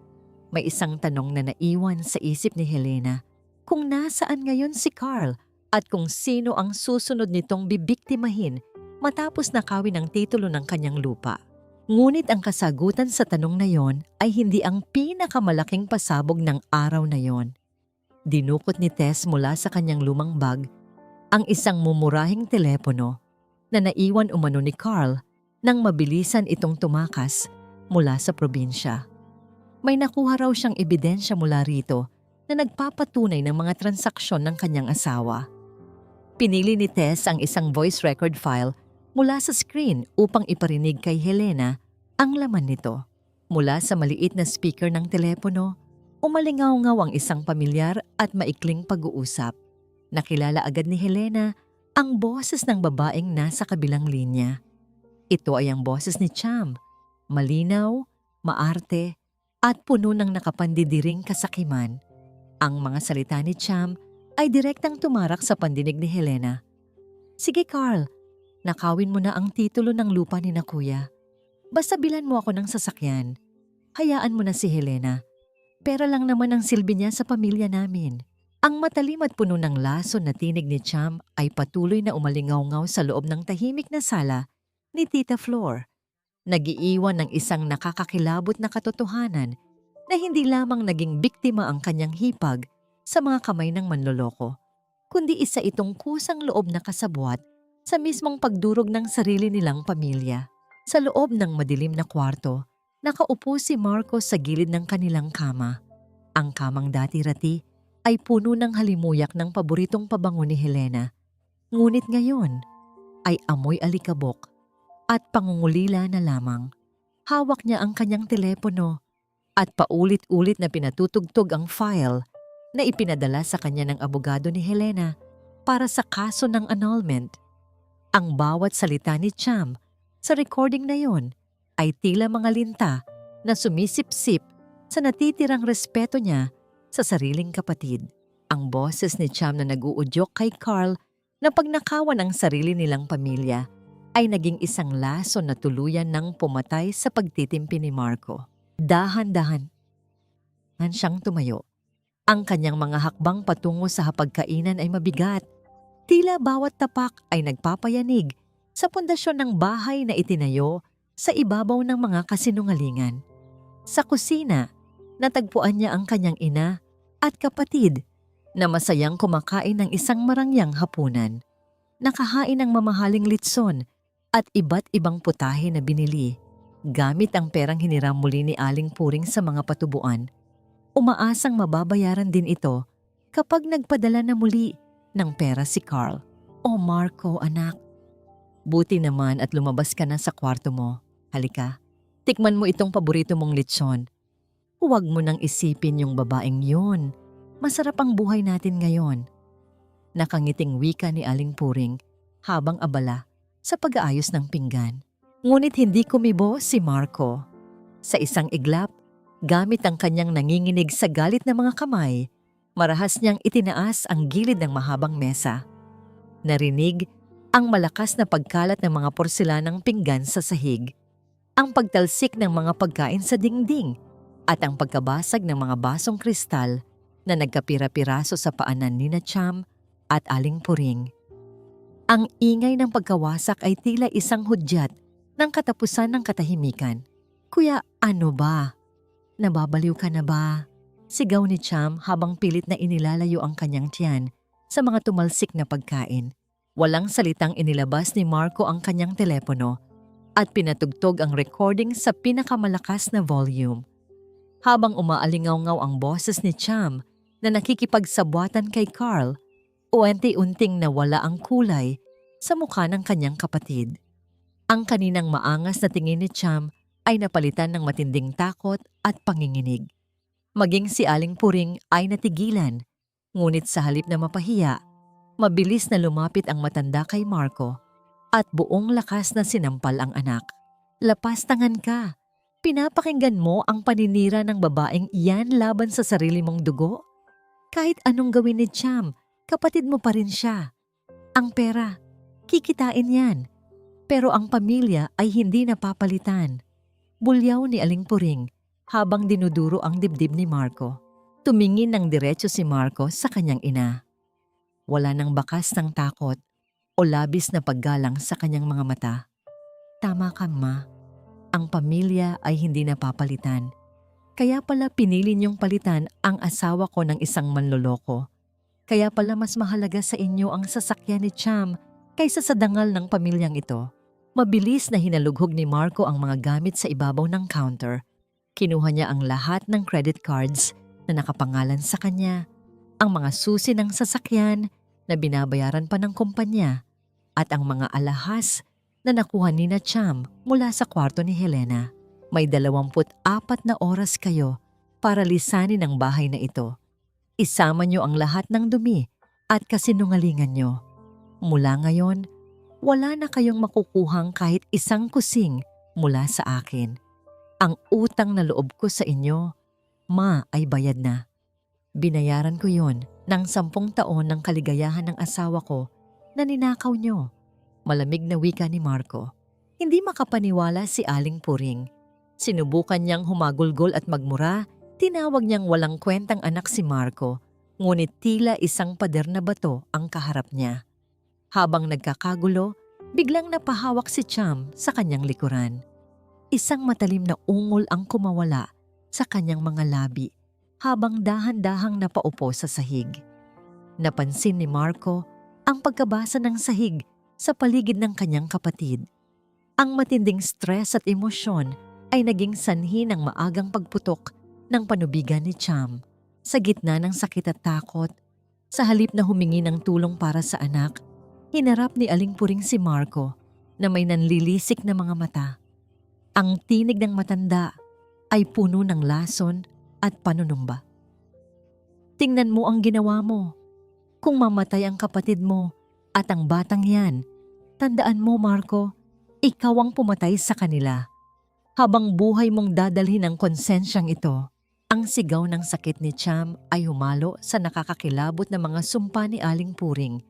Speaker 1: May isang tanong na naiwan sa isip ni Helena, kung nasaan ngayon si Carl at kung sino ang susunod nitong bibiktimahin matapos nakawin ang titulo ng kanyang lupa. Ngunit ang kasagutan sa tanong na yon ay hindi ang pinakamalaking pasabog ng araw na yon. Dinukot ni Tess mula sa kanyang lumang bag ang isang mumurahing telepono na naiwan umano ni Carl nang mabilisan itong tumakas mula sa probinsya. May nakuha raw siyang ebidensya mula rito na nagpapatunay ng mga transaksyon ng kanyang asawa. Pinili ni Tess ang isang voice record file mula sa screen upang iparinig kay Helena ang laman nito. Mula sa maliit na speaker ng telepono, umalingaw-ngaw ang isang pamilyar at maikling pag-uusap. Nakilala agad ni Helena ang boses ng babaeng nasa kabilang linya. Ito ay ang boses ni Cham, malinaw, maarte, at puno ng nakapandidiring kasakiman. Ang mga salita ni Cham ay direktang tumarak sa pandinig ni Helena. Sige Carl, nakawin mo na ang titulo ng lupa ni na kuya. Basta bilan mo ako ng sasakyan. Hayaan mo na si Helena. Pera lang naman ang silbi niya sa pamilya namin. Ang matalim at puno ng lason na tinig ni Cham ay patuloy na umalingaw-ngaw sa loob ng tahimik na sala ni Tita Flor. Nagiiwan ng isang nakakakilabot na katotohanan na hindi lamang naging biktima ang kanyang hipag sa mga kamay ng manloloko, kundi isa itong kusang loob na kasabwat sa mismong pagdurog ng sarili nilang pamilya. Sa loob ng madilim na kwarto, nakaupo si Marco sa gilid ng kanilang kama. Ang kamang dati-rati ay puno ng halimuyak ng paboritong pabango ni Helena. Ngunit ngayon ay amoy alikabok at pangungulila na lamang. Hawak niya ang kanyang telepono at paulit-ulit na pinatutugtog ang file na ipinadala sa kanya ng abogado ni Helena para sa kaso ng annulment. Ang bawat salita ni Cham sa recording na yon ay tila mga linta na sumisip-sip sa natitirang respeto niya sa sariling kapatid. Ang boses ni Cham na nag-uudyok kay Carl na pagnakawan ang sarili nilang pamilya ay naging isang lason na tuluyan ng pumatay sa pagtitimpi ni Marco. Dahan-dahan siyang tumayo. Ang kanyang mga hakbang patungo sa hapagkainan ay mabigat. Tila bawat tapak ay nagpapayanig sa pundasyon ng bahay na itinayo sa ibabaw ng mga kasinungalingan. Sa kusina, natagpuan niya ang kanyang ina at kapatid na masayang kumakain ng isang marangyang hapunan. Nakahain ng mamahaling litson at iba't ibang putahe na binili gamit ang perang hiniram muli ni Aling Puring sa mga patubuan. Umaasang mababayaran din ito kapag nagpadala na muli ng pera si Carl. O Marco, anak. Buti naman at lumabas ka na sa kwarto mo. Halika, tikman mo itong paborito mong litson. Huwag mo nang isipin yung babaeng yun. Masarap ang buhay natin ngayon. Nakangiting wika ni Aling Puring habang abala sa pag-aayos ng pinggan. Ngunit hindi kumibo si Marco. Sa isang iglap, gamit ang kanyang nanginginig sa galit na mga kamay, Marahas niyang itinaas ang gilid ng mahabang mesa. Narinig ang malakas na pagkalat ng mga porselanang pinggan sa sahig, ang pagtalsik ng mga pagkain sa dingding, at ang pagkabasag ng mga basong kristal na nagkapira-piraso sa paanan ni na Cham at Aling Puring. Ang ingay ng pagkawasak ay tila isang hudyat ng katapusan ng katahimikan. "Kuya, ano ba? Nababaliw ka na ba?" Sigaw ni Cham habang pilit na inilalayo ang kanyang tiyan sa mga tumalsik na pagkain. Walang salitang inilabas ni Marco ang kanyang telepono at pinatugtog ang recording sa pinakamalakas na volume. Habang umaalingaw-ngaw ang boses ni Cham na nakikipagsabwatan kay Carl, unti-unting nawala ang kulay sa mukha ng kanyang kapatid. Ang kaninang maangas na tingin ni Cham ay napalitan ng matinding takot at panginginig. Maging si Aling Puring ay natigilan, ngunit sa halip na mapahiya, mabilis na lumapit ang matanda kay Marco at buong lakas na sinampal ang anak. "Lapastangan ka! Pinapakinggan mo ang paninira ng babaeng iyan laban sa sarili mong dugo? Kahit anong gawin ni Cham, kapatid mo pa rin siya. Ang pera, kikitain yan. Pero ang pamilya ay hindi napapalitan." Bulyaw ni Aling Puring habang dinuduro ang dibdib ni Marco. Tumingin ng diretso si Marco sa kanyang ina. Wala nang bakas ng takot o labis na paggalang sa kanyang mga mata. "Tama ka, Ma. Ang pamilya ay hindi napapalitan. Kaya pala pinili niyong palitan ang asawa ko ng isang manloloko. Kaya pala mas mahalaga sa inyo ang sasakyan ni Cham kaysa sa dangal ng pamilyang ito." Mabilis na hinalughog ni Marco ang mga gamit sa ibabaw ng counter. Kinuha niya ang lahat ng credit cards na nakapangalan sa kanya, ang mga susi ng sasakyan na binabayaran pa ng kumpanya, at ang mga alahas na nakuha ni na Cham mula sa kwarto ni Helena. "May 24 na oras kayo para lisanin ang bahay na ito. Isama niyo ang lahat ng dumi at kasinungalingan niyo. Mula ngayon, wala na kayong makukuhang kahit isang kusing mula sa akin. Ang utang na loob ko sa inyo, Ma, ay bayad na. Binayaran ko yon ng 10 taon ng kaligayahan ng asawa ko na ninakaw nyo." Malamig na wika ni Marco. Hindi makapaniwala si Aling Puring. Sinubukan niyang humagulgol at magmura, tinawag niyang walang kwentang anak si Marco, ngunit tila isang pader na bato ang kaharap niya. Habang nagkakagulo, biglang napahawak si Cham sa kanyang likuran. Isang matalim na ungol ang kumawala sa kanyang mga labi habang dahan-dahang napaupo sa sahig. Napansin ni Marco ang pagkabasa ng sahig sa paligid ng kanyang kapatid. Ang matinding stress at emosyon ay naging sanhi ng maagang pagputok ng panubigan ni Cham. Sa gitna ng sakit at takot, sa halip na humingi ng tulong para sa anak, hinarap ni Aling Puring si Marco na may nanlilisik na mga mata. Ang tinig ng matanda ay puno ng lason at panunumba. "Tingnan mo ang ginawa mo. Kung mamatay ang kapatid mo at ang batang yan, tandaan mo, Marco, ikaw ang pumatay sa kanila. Habang buhay mong dadalhin ang konsensyang ito." Ang sigaw ng sakit ni Cham ay humalo sa nakakakilabot na mga sumpa ni Aling Puring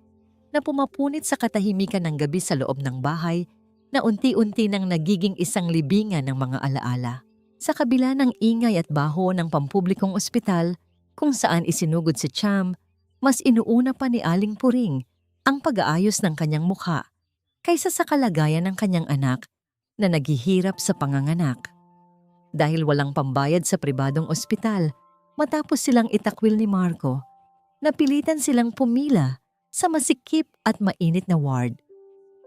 Speaker 1: na pumapunit sa katahimikan ng gabi sa loob ng bahay na unti-unti nang nagiging isang libingan ng mga alaala. Sa kabila ng ingay at baho ng pampublikong ospital kung saan isinugod si Cham, mas inuuna pa ni Aling Puring ang pag-aayos ng kanyang mukha kaysa sa kalagayan ng kanyang anak na naghihirap sa panganganak. Dahil walang pambayad sa pribadong ospital, matapos silang itakwil ni Marco, napilitan silang pumila sa masikip at mainit na ward.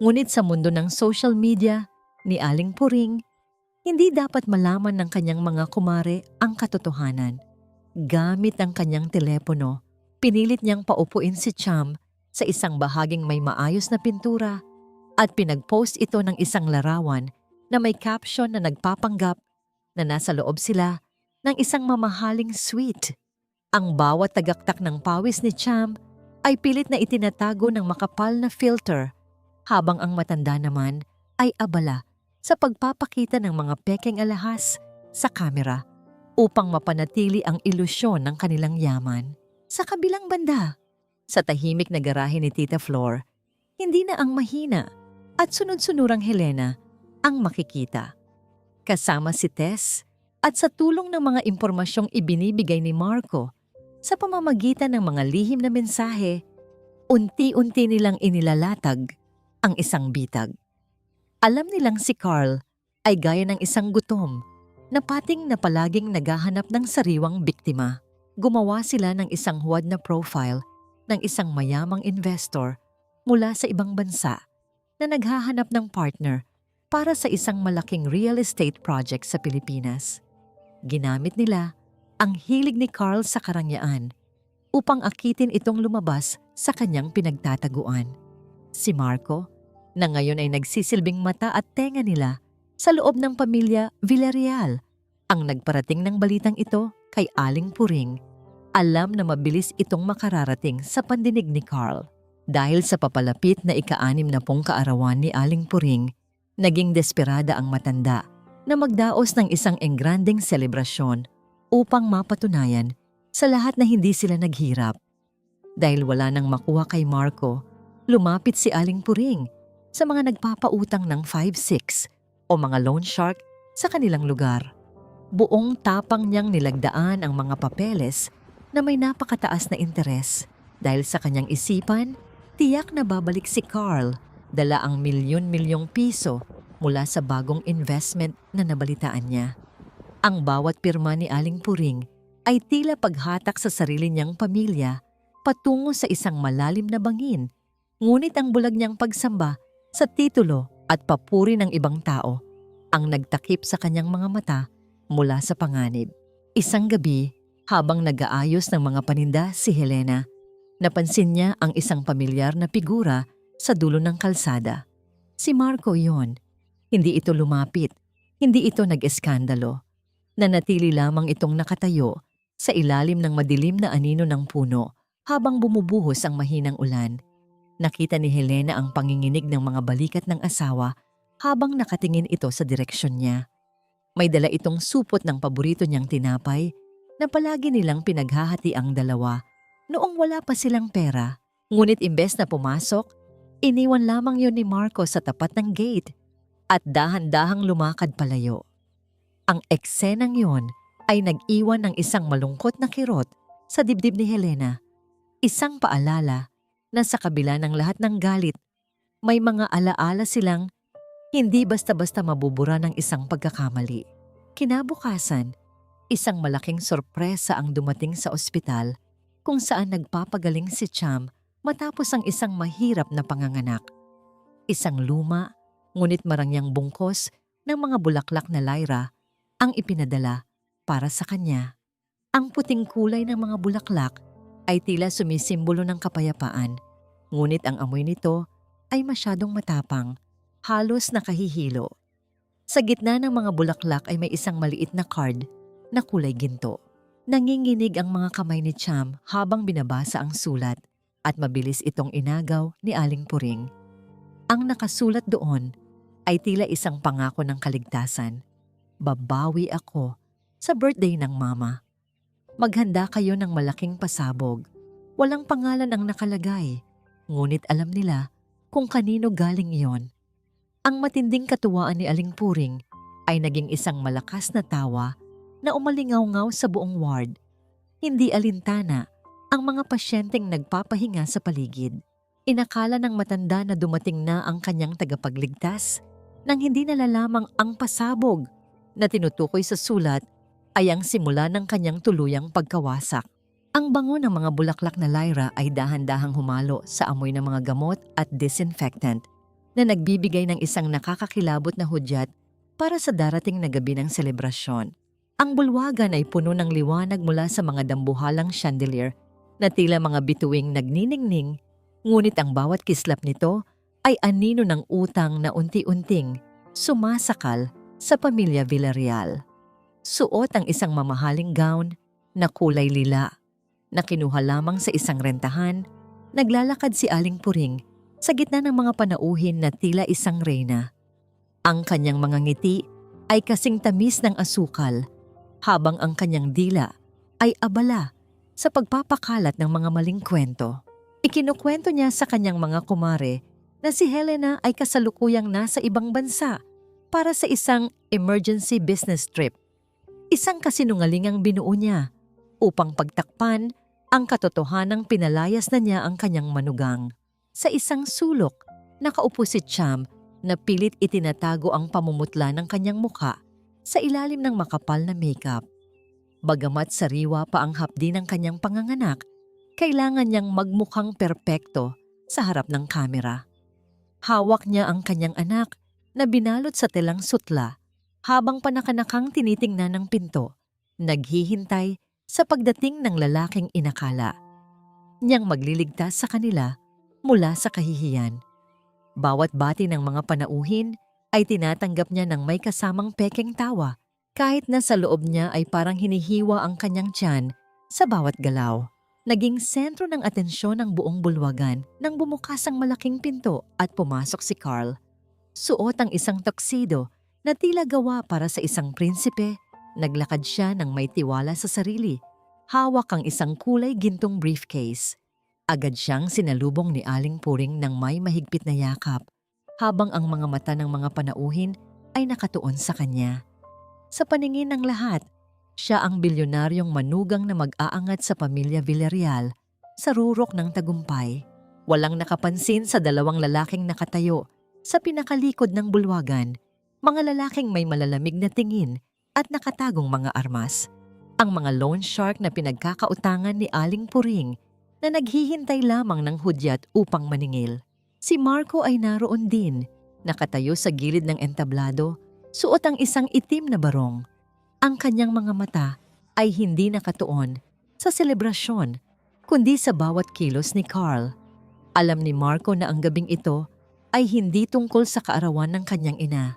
Speaker 1: Ngunit sa mundo ng social media ni Aling Puring, hindi dapat malaman ng kanyang mga kumare ang katotohanan. Gamit ang kanyang telepono, pinilit niyang paupuin si Cham sa isang bahaging may maayos na pintura at pinag-post ito ng isang larawan na may caption na nagpapanggap na nasa loob sila ng isang mamahaling suite. Ang bawat tagaktak ng pawis ni Cham ay pilit na itinatago ng makapal na filter, habang ang matanda naman ay abala sa pagpapakita ng mga pekeng alahas sa kamera upang mapanatili ang ilusyon ng kanilang yaman. Sa kabilang banda, sa tahimik na garahe ni Tita Flor, hindi na ang mahina at sunod-sunurang Helena ang makikita. Kasama si Tess at sa tulong ng mga impormasyong ibinibigay ni Marco sa pamamagitan ng mga lihim na mensahe, unti-unti nilang inilalatag ang isang bitag. Alam nilang si Carl ay gaya ng isang gutom na pating na palaging naghahanap ng sariwang biktima. Gumawa sila ng isang huwad na profile ng isang mayamang investor mula sa ibang bansa na naghahanap ng partner para sa isang malaking real estate project sa Pilipinas. Ginamit nila ang hilig ni Carl sa karangyaan upang akitin itong lumabas sa kanyang pinagtataguan. Si Marco, na ngayon ay nagsisilbing mata at tenga nila sa loob ng pamilya Villarreal, ang nagparating ng balitang ito kay Aling Puring. Alam na mabilis itong makararating sa pandinig ni Carl. Dahil sa papalapit na ika-60 kaarawan ni Aling Puring, naging desperada ang matanda na magdaos ng isang engrandeng selebrasyon upang mapatunayan sa lahat na hindi sila naghirap. Dahil wala nang makuha kay Marco, lumapit si Aling Puring sa mga nagpapautang ng 5-6 o mga loan shark sa kanilang lugar. Buong tapang niyang nilagdaan ang mga papeles na may napakataas na interes dahil sa kanyang isipan, tiyak na babalik si Carl, dala ang milyon-milyong piso mula sa bagong investment na nabalitaan niya. Ang bawat pirma ni Aling Puring ay tila paghatak sa sarili niyang pamilya patungo sa isang malalim na bangin, ngunit ang bulag niyang pagsamba sa titulo at papuri ng ibang tao ang nagtakip sa kanyang mga mata mula sa panganib. Isang gabi, habang nag-aayos ng mga paninda si Helena, napansin niya ang isang pamilyar na figura sa dulo ng kalsada. Si Marco yon. Hindi ito lumapit, hindi ito nag-eskandalo. Nanatili lamang itong nakatayo sa ilalim ng madilim na anino ng puno habang bumubuhos ang mahinang ulan. Nakita ni Helena ang panginginig ng mga balikat ng asawa habang nakatingin ito sa direksyon niya. May dala itong supot ng paborito niyang tinapay na palagi nilang pinaghahati ang dalawa noong wala pa silang pera. Ngunit imbes na pumasok, iniwan lamang yon ni Marco sa tapat ng gate at dahan-dahang lumakad palayo. Ang eksenang yon ay nag-iwan ng isang malungkot na kirot sa dibdib ni Helena. Isang paalala na sa kabila ng lahat ng galit, may mga alaala silang hindi basta-basta mabubura ng isang pagkakamali. Kinabukasan, isang malaking sorpresa ang dumating sa ospital kung saan nagpapagaling si Cham matapos ang isang mahirap na panganganak. Isang luma, ngunit marangyang bungkos ng mga bulaklak na lyra ang ipinadala para sa kanya. Ang puting kulay ng mga bulaklak ay tila sumisimbolo ng kapayapaan, ngunit ang amoy nito ay masyadong matapang, halos nakahihilo. Sa gitna ng mga bulaklak ay may isang maliit na card na kulay ginto. Nanginginig ang mga kamay ni Cham habang binabasa ang sulat at mabilis itong inagaw ni Aling Puring. Ang nakasulat doon ay tila isang pangako ng kaligtasan. Babawi ako sa birthday ng mama. Maghanda kayo ng malaking pasabog. Walang pangalan ang nakalagay, ngunit alam nila kung kanino galing iyon. Ang matinding katuwaan ni Aling Puring ay naging isang malakas na tawa na umalingaw-ngaw sa buong ward. Hindi alintana ang mga pasyenteng nagpapahinga sa paligid. Inakala ng matanda na dumating na ang kanyang tagapagligtas nang hindi nalalamang ang pasabog na tinutukoy sa sulat ay ang simula ng kanyang tuluyang pagkawasak. Ang bango ng mga bulaklak na lyra ay dahan-dahang humalo sa amoy ng mga gamot at disinfectant na nagbibigay ng isang nakakakilabot na hudyat para sa darating na gabi ng selebrasyon. Ang bulwagan ay puno ng liwanag mula sa mga dambuhalang chandelier na tila mga bituing nagniningning, ngunit ang bawat kislap nito ay anino ng utang na unti-unting sumasakal sa pamilya Villarreal. Suot ang isang mamahaling gown na kulay lila na kinuha lamang sa isang rentahan, naglalakad si Aling Puring sa gitna ng mga panauhin na tila isang reyna. Ang kanyang mga ngiti ay kasing tamis ng asukal, habang ang kanyang dila ay abala sa pagpapakalat ng mga maling kwento. Ikinukwento niya sa kanyang mga kumare na si Helena ay kasalukuyang nasa ibang bansa para sa isang emergency business trip. Isang kasinungalingang binuo niya upang pagtakpan ang katotohanang pinalayas na niya ang kanyang manugang. Sa isang sulok, nakaupo si Cham na pilit itinatago ang pamumutla ng kanyang muka sa ilalim ng makapal na makeup. Bagamat sariwa pa ang hapdi ng kanyang panganganak, kailangan niyang magmukhang perpekto sa harap ng kamera. Hawak niya ang kanyang anak na binalot sa telang sutla habang panakanakang tinitingnan ng pinto, naghihintay sa pagdating ng lalaking inakala niyang magliligtas sa kanila mula sa kahihiyan. Bawat bati ng mga panauhin ay tinatanggap niya ng may kasamang pekeng tawa kahit na sa loob niya ay parang hinihiwa ang kanyang tiyan sa bawat galaw. Naging sentro ng atensyon ng buong bulwagan nang bumukas ang malaking pinto at pumasok si Carl. Suot ang isang tuxedo na tila gawa para sa isang prinsipe, naglakad siya ng may tiwala sa sarili. Hawak ang isang kulay gintong briefcase. Agad siyang sinalubong ni Aling Puring ng may mahigpit na yakap, habang ang mga mata ng mga panauhin ay nakatuon sa kanya. Sa paningin ng lahat, siya ang bilyonaryong manugang na mag-aangat sa pamilya Villarreal sa rurok ng tagumpay. Walang nakapansin sa dalawang lalaking nakatayo sa pinakalikod ng bulwagan, mga lalaking may malalamig na tingin at nakatagong mga armas. Ang mga loan shark na pinagkakautangan ni Aling Puring na naghihintay lamang ng hudyat upang maningil. Si Marco ay naroon din, nakatayo sa gilid ng entablado, suot ang isang itim na barong. Ang kanyang mga mata ay hindi nakatuon sa selebrasyon, kundi sa bawat kilos ni Carl. Alam ni Marco na ang gabing ito ay hindi tungkol sa kaarawan ng kanyang ina,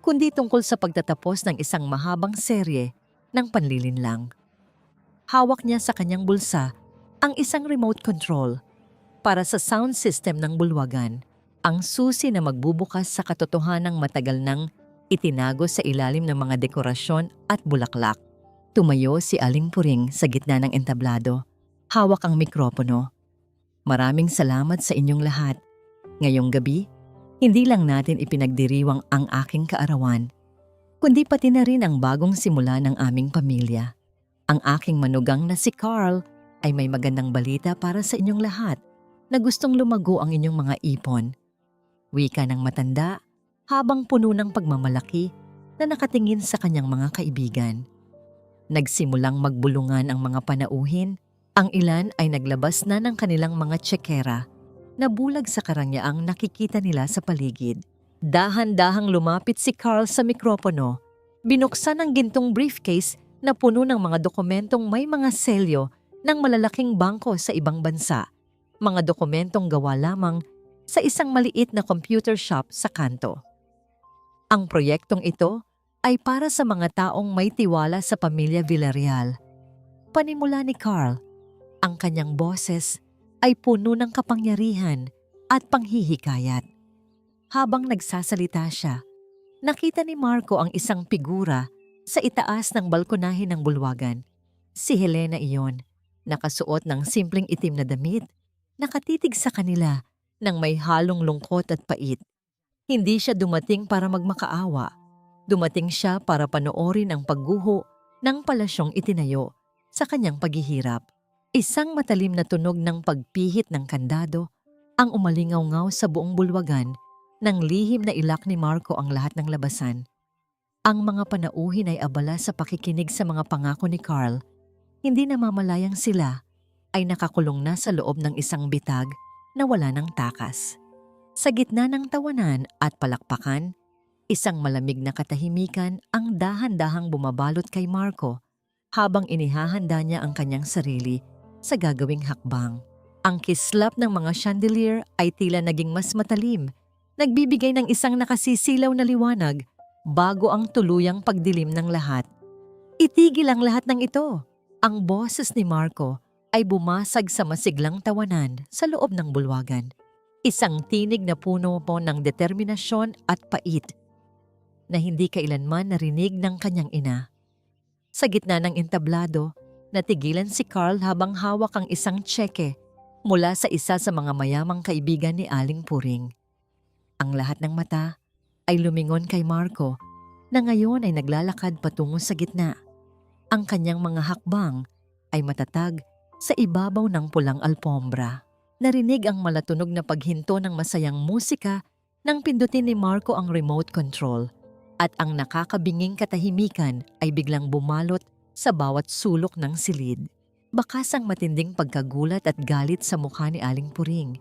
Speaker 1: kundi tungkol sa pagtatapos ng isang mahabang serye ng panlilinlang. Hawak niya sa kanyang bulsa ang isang remote control para sa sound system ng bulwagan, ang susi na magbubukas sa katotohanang matagal nang itinago sa ilalim ng mga dekorasyon at bulaklak. Tumayo si Aling Puring sa gitna ng entablado. Hawak ang mikropono. Maraming salamat sa inyong lahat. Ngayong gabi, hindi lang natin ipinagdiriwang ang aking kaarawan, kundi pati na rin ang bagong simula ng aming pamilya. Ang aking manugang na si Carl ay may magandang balita para sa inyong lahat na gustong lumago ang inyong mga ipon. Wika ng matanda, habang puno ng pagmamalaki na nakatingin sa kanyang mga kaibigan. Nagsimulang magbulungan ang mga panauhin, ang ilan ay naglabas na ng kanilang mga tsekera na bulag sa karangyaang nakikita nila sa paligid. Dahan-dahang lumapit si Carl sa mikropono, binuksan ang gintong briefcase na puno ng mga dokumentong may mga selyo ng malalaking bangko sa ibang bansa, mga dokumentong gawa lamang sa isang maliit na computer shop sa kanto. Ang proyektong ito ay para sa mga taong may tiwala sa pamilya Villarreal. Panimula ni Carl, ang kanyang boses ay puno ng kapangyarihan at panghihikayat. Habang nagsasalita siya, nakita ni Marco ang isang figura sa itaas ng balkonahe ng bulwagan. Si Helena iyon, nakasuot ng simpleng itim na damit, nakatitig sa kanila ng may halong lungkot at pait. Hindi siya dumating para magmakaawa. Dumating siya para panoorin ang pagguho ng palasyong itinayo sa kanyang paghihirap. Isang matalim na tunog ng pagpihit ng kandado ang umalingaw-ngaw sa buong bulwagan nang lihim na ilak ni Marco ang lahat ng labasan. Ang mga panauhin ay abala sa pakikinig sa mga pangako ni Carl. Hindi namamalayang sila ay nakakulong na sa loob ng isang bitag na wala ng takas. Sa gitna ng tawanan at palakpakan, isang malamig na katahimikan ang dahan-dahang bumabalot kay Marco habang inihahanda niya ang kanyang sarili sa gagawing hakbang. Ang kislap ng mga chandelier ay tila naging mas matalim, nagbibigay ng isang nakasisilaw na liwanag bago ang tuluyang pagdilim ng lahat. Itigil ang lahat ng ito. Ang boses ni Marco ay bumasag sa masiglang tawanan sa loob ng bulwagan. Isang tinig na puno po ng determinasyon at pait na hindi kailanman narinig ng kanyang ina. Sa gitna ng entablado, Natigilan si Carl habang hawak ang isang tseke mula sa isa sa mga mayamang kaibigan ni Aling Puring. Ang lahat ng mata ay lumingon kay Marco na ngayon ay naglalakad patungo sa gitna. Ang kanyang mga hakbang ay matatag sa ibabaw ng pulang alpombra. Narinig ang malatunog na paghinto ng masayang musika nang pindutin ni Marco ang remote control at ang nakakabinging katahimikan ay biglang bumalot sa bawat sulok ng silid. Bakas ang matinding pagkagulat at galit sa mukha ni Aling Puring.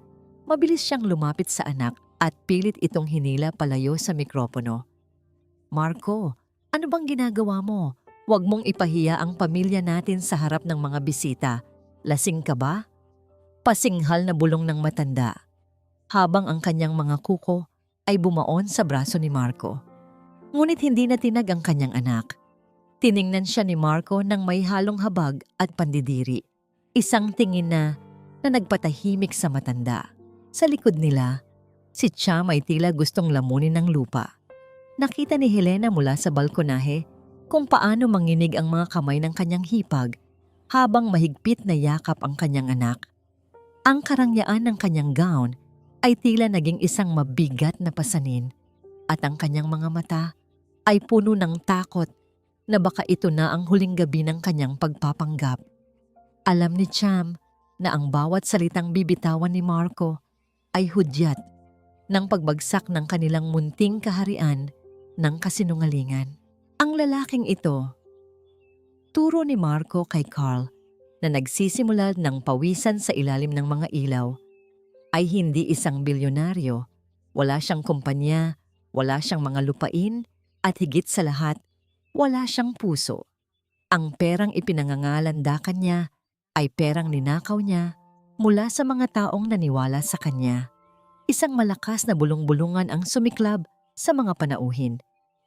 Speaker 1: Mabilis siyang lumapit sa anak at pilit itong hinila palayo sa mikropono. Marco, ano bang ginagawa mo? Huwag mong ipahiya ang pamilya natin sa harap ng mga bisita. Lasing ka ba? Pasinghal na bulong ng matanda, habang ang kanyang mga kuko ay bumaon sa braso ni Marco. Ngunit hindi na tinag ang kanyang anak. Tiningnan siya ni Marco ng may halong habag at pandidiri. Isang tingin na nagpatahimik sa matanda. Sa likod nila, si Cham ay tila gustong lamunin ng lupa. Nakita ni Helena mula sa balkonahe kung paano manginig ang mga kamay ng kanyang hipag habang mahigpit na yakap ang kanyang anak. Ang karangyaan ng kanyang gown ay tila naging isang mabigat na pasanin at ang kanyang mga mata ay puno ng takot na baka ito na ang huling gabi ng kanyang pagpapanggap. Alam ni Cham na ang bawat salitang bibitawan ni Marco ay hudyat ng pagbagsak ng kanilang munting kaharian ng kasinungalingan. Ang lalaking ito, turo ni Marco kay Carl na nagsisimula ng pawisan sa ilalim ng mga ilaw, ay hindi isang bilyonaryo, wala siyang kumpanya, wala siyang mga lupain, at higit sa lahat, wala siyang puso. Ang perang ipinangangalandakan niya ay perang ninakaw niya mula sa mga taong naniwala sa kanya. Isang malakas na bulong-bulungan ang sumiklab sa mga panauhin.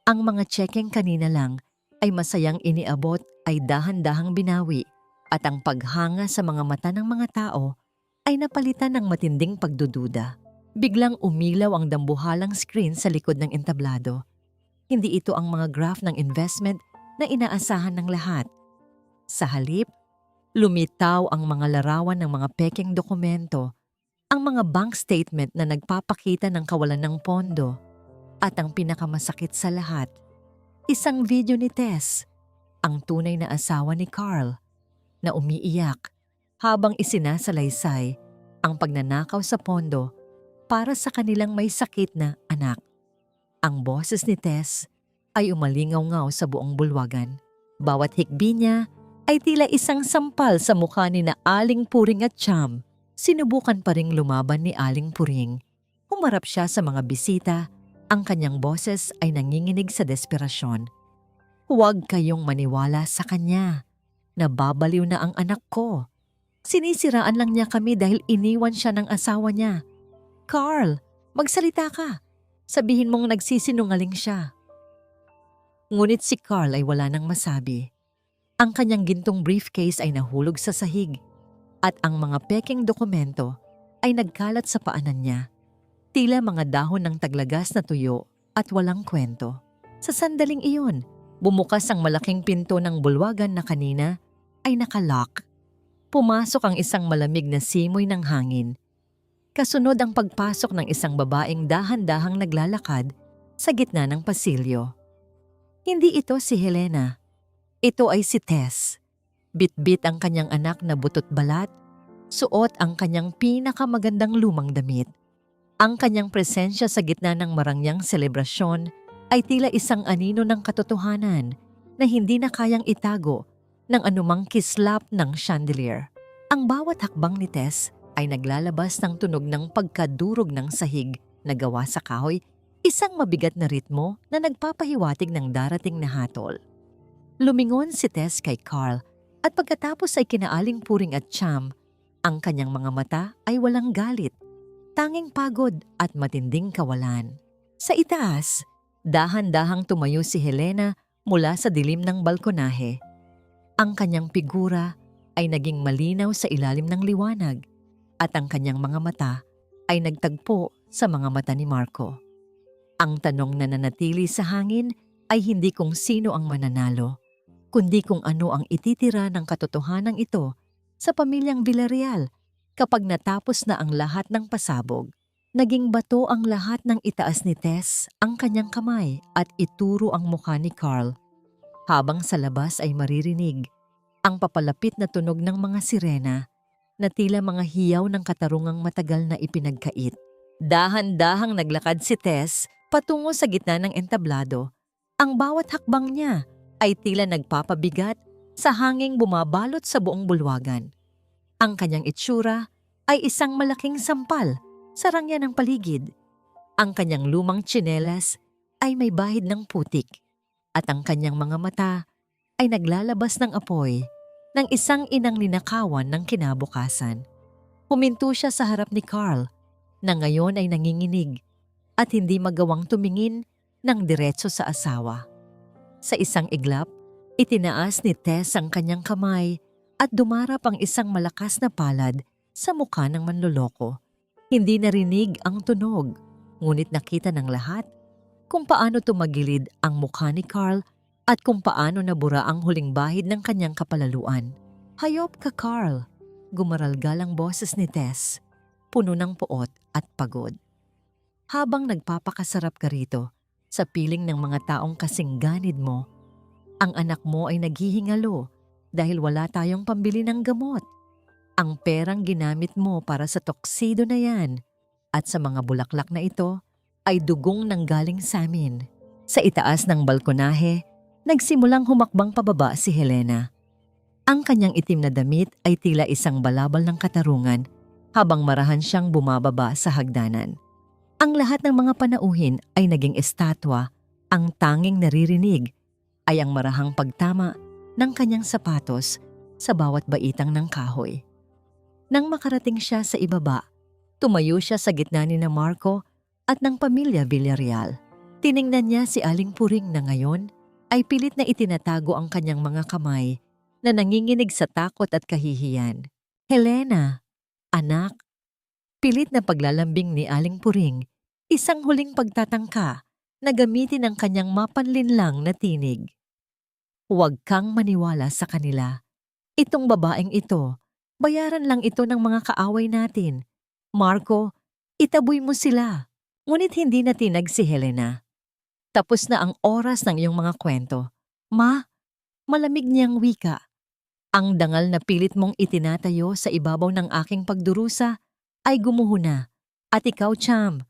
Speaker 1: Ang mga tsekeng kanina lang ay masayang iniabot ay dahan-dahang binawi at ang paghanga sa mga mata ng mga tao ay napalitan ng matinding pagdududa. Biglang umilaw ang dambuhalang screen sa likod ng entablado. Hindi ito ang mga graph ng investment na inaasahan ng lahat. Sa halip, lumitaw ang mga larawan ng mga pekeng dokumento, ang mga bank statement na nagpapakita ng kawalan ng pondo, at ang pinakamasakit sa lahat, isang video ni Tess, ang tunay na asawa ni Carl, na umiiyak habang isinasalaysay ang pagnanakaw sa pondo para sa kanilang may sakit na anak. Ang boses ni Tess ay umalingaw-ngaw sa buong bulwagan. Bawat hikbi niya ay tila isang sampal sa mukha ni na Aling Puring at Cham. Sinubukan pa ring lumaban ni Aling Puring. Humarap siya sa mga bisita, ang kanyang boses ay nanginginig sa desperasyon. Huwag kayong maniwala sa kanya. Nababaliw na ang anak ko. Sinisiraan lang niya kami dahil iniwan siya ng asawa niya. Carl, magsalita ka. Sabihin mong nagsisinungaling siya. Ngunit si Carl ay wala nang masabi. Ang kanyang gintong briefcase ay nahulog sa sahig at ang mga pekeng dokumento ay nagkalat sa paanan niya. Tila mga dahon ng taglagas na tuyo at walang kwento. Sa sandaling iyon, bumukas ang malaking pinto ng bulwagan na kanina ay nakalock. Pumasok ang isang malamig na simoy ng hangin. Kasunod ang pagpasok ng isang babaeng dahan-dahang naglalakad sa gitna ng pasilyo. Hindi ito si Helena. Ito ay si Tess. Bit-bit ang kanyang anak na butot balat, suot ang kanyang pinakamagandang lumang damit. Ang kanyang presensya sa gitna ng marangyang selebrasyon ay tila isang anino ng katotohanan na hindi na kayang itago ng anumang kislap ng chandelier. Ang bawat hakbang ni Tess ay naglalabas ng tunog ng pagkadurog ng sahig na gawa sa kahoy, isang mabigat na ritmo na nagpapahiwatig ng darating na hatol. Lumingon si Tess kay Carl at pagkatapos ay kinaaling Puring at Cham. Ang kanyang mga mata ay walang galit, tanging pagod at matinding kawalan. Sa itaas, dahan-dahang tumayo si Helena mula sa dilim ng balkonahe. Ang kanyang figura ay naging malinaw sa ilalim ng liwanag at ang kanyang mga mata ay nagtagpo sa mga mata ni Marco. Ang tanong na nanatili sa hangin ay hindi kung sino ang mananalo, kundi kung ano ang ititira ng katotohanan ito sa pamilyang Villarreal kapag natapos na ang lahat ng pasabog. Naging bato ang lahat ng itaas ni Tess ang kanyang kamay at ituro ang mukha ni Carl. Habang sa labas ay maririnig ang papalapit na tunog ng mga sirena na tila mga hiyaw ng katarungang matagal na ipinagkait. Dahan-dahang naglakad si Tess patungo sa gitna ng entablado. Ang bawat hakbang niya ay tila nagpapabigat sa hanging bumabalot sa buong bulwagan. Ang kanyang itsura ay isang malaking sampal sa rangya ng paligid. Ang kanyang lumang tsinelas ay may bahid ng putik at ang kanyang mga mata ay naglalabas ng apoy ng isang inang ninakawan ng kinabukasan. Huminto siya sa harap ni Carl na ngayon ay nanginginig at hindi magawang tumingin ng diretso sa asawa. Sa isang iglap, itinaas ni Tess ang kanyang kamay at dumarap ang isang malakas na palad sa mukha ng manloloko. Hindi narinig ang tunog, ngunit nakita ng lahat kung paano tumagilid ang mukha ni Carl at kung paano nabura ang huling bahid ng kanyang kapalaluan. "Hayop ka, Carl," gumaralgal ang boses ni Tess, puno ng puot at pagod. "Habang nagpapakasarap ka rito sa piling ng mga taong kasing ganid mo, ang anak mo ay naghihingalo dahil wala tayong pambili ng gamot. Ang perang ginamit mo para sa toksido na yan at sa mga bulaklak na ito ay dugong nanggaling sa amin." Sa itaas ng balkonahe, nagsimulang humakbang pababa si Helena. Ang kanyang itim na damit ay tila isang balabal ng katarungan habang marahan siyang bumababa sa hagdanan. Ang lahat ng mga panauhin ay naging estatwa. Ang tanging naririnig ay ang marahang pagtama ng kanyang sapatos sa bawat baitang ng kahoy. Nang makarating siya sa ibaba, tumayo siya sa gitna ni na Marco at ng pamilya Villarreal. Tiningnan niya si Aling Puring na ngayon ay pilit na itinatago ang kanyang mga kamay na nanginginig sa takot at kahihiyan. "Helena, anak," pilit na paglalambing ni Aling Puring, isang huling pagtatangka na gamitin ang kanyang mapanlinlang na tinig. "Huwag kang maniwala sa kanila. Itong babaeng ito, bayaran lang ito ng mga kaaway natin. Marco, itaboy mo sila." Ngunit hindi natinag si Helena. "Tapos na ang oras ng iyong mga kwento. Ma," malamig niyang wika. "Ang dangal na pilit mong itinatayo sa ibabaw ng aking pagdurusa ay gumuho na. At ikaw, Cham."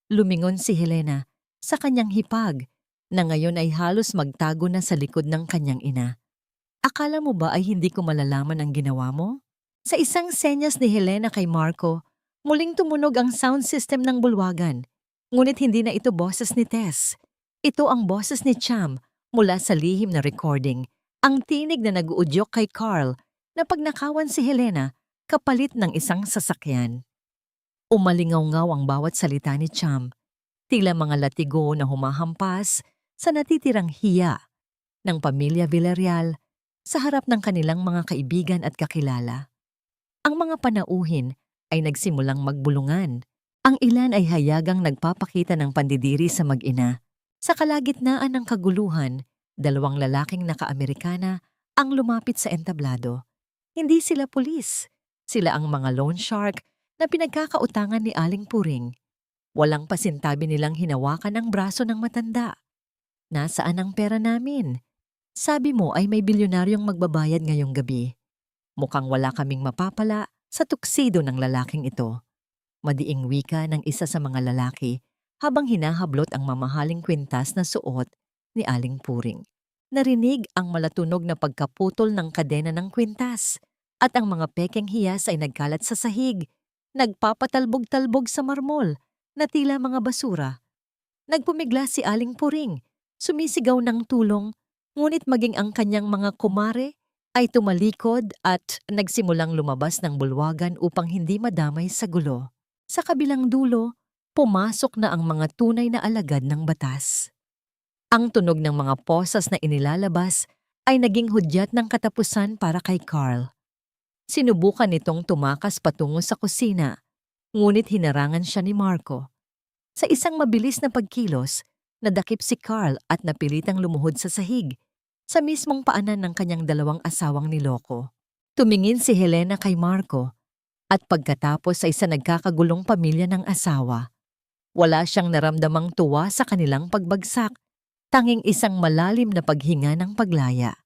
Speaker 1: Lumingon si Helena sa kanyang hipag na ngayon ay halos magtago na sa likod ng kanyang ina. "Akala mo ba ay hindi ko malalaman ang ginawa mo?" Sa isang senyas ni Helena kay Marco, muling tumunog ang sound system ng bulwagan. Ngunit hindi na ito boses ni Tess. Ito ang boses ni Cham mula sa lihim na recording. Ang tinig na nag-uudyok kay Carl na pagnakawan si Helena kapalit ng isang sasakyan. Umalingaw-ngaw ang bawat salita ni Cham, tila mga latigo na humahampas sa natitirang hiya ng pamilya Villarreal sa harap ng kanilang mga kaibigan at kakilala. Ang mga panauhin ay nagsimulang magbulungan. Ang ilan ay hayagang nagpapakita ng pandidiri sa mag-ina. Sa kalagitnaan ng kaguluhan, dalawang lalaking naka-Amerikana ang lumapit sa entablado. Hindi sila pulis. Sila ang mga loan shark na pinagkakautangan ni Aling Puring. Walang pasintabi nilang hinawakan ang braso ng matanda. "Nasaan ang pera namin? Sabi mo ay may bilyonaryong magbabayad ngayong gabi." Mukhang wala kaming mapapala sa tuksido ng lalaking ito. Madiing wika ng isa sa mga lalaki habang hinahablot ang mamahaling kwintas na suot ni Aling Puring. Narinig ang malatunog na pagkaputol ng kadena ng kwintas at ang mga pekeng hiyas ay nagkalat sa sahig, nagpapatalbog-talbog sa marmol na tila mga basura. Nagpumigla si Aling Puring, sumisigaw ng tulong, ngunit maging ang kanyang mga kumare ay tumalikod at nagsimulang lumabas ng bulwagan upang hindi madamay sa gulo. Sa kabilang dulo, pumasok na ang mga tunay na alagad ng batas. Ang tunog ng mga posas na inilalabas ay naging hudyat ng katapusan para kay Carl. Sinubukan nitong tumakas patungo sa kusina, ngunit hinarangan siya ni Marco. Sa isang mabilis na pagkilos, nadakip si Carl at napilitang lumuhod sa sahig. sa mismong paanan ng kanyang dalawang asawang niloko. Tumingin si Helena kay Marco at pagkatapos sa isa nagkakagulong pamilya ng asawa, wala siyang naramdamang tuwa sa kanilang pagbagsak, tanging isang malalim na paghinga ng paglaya.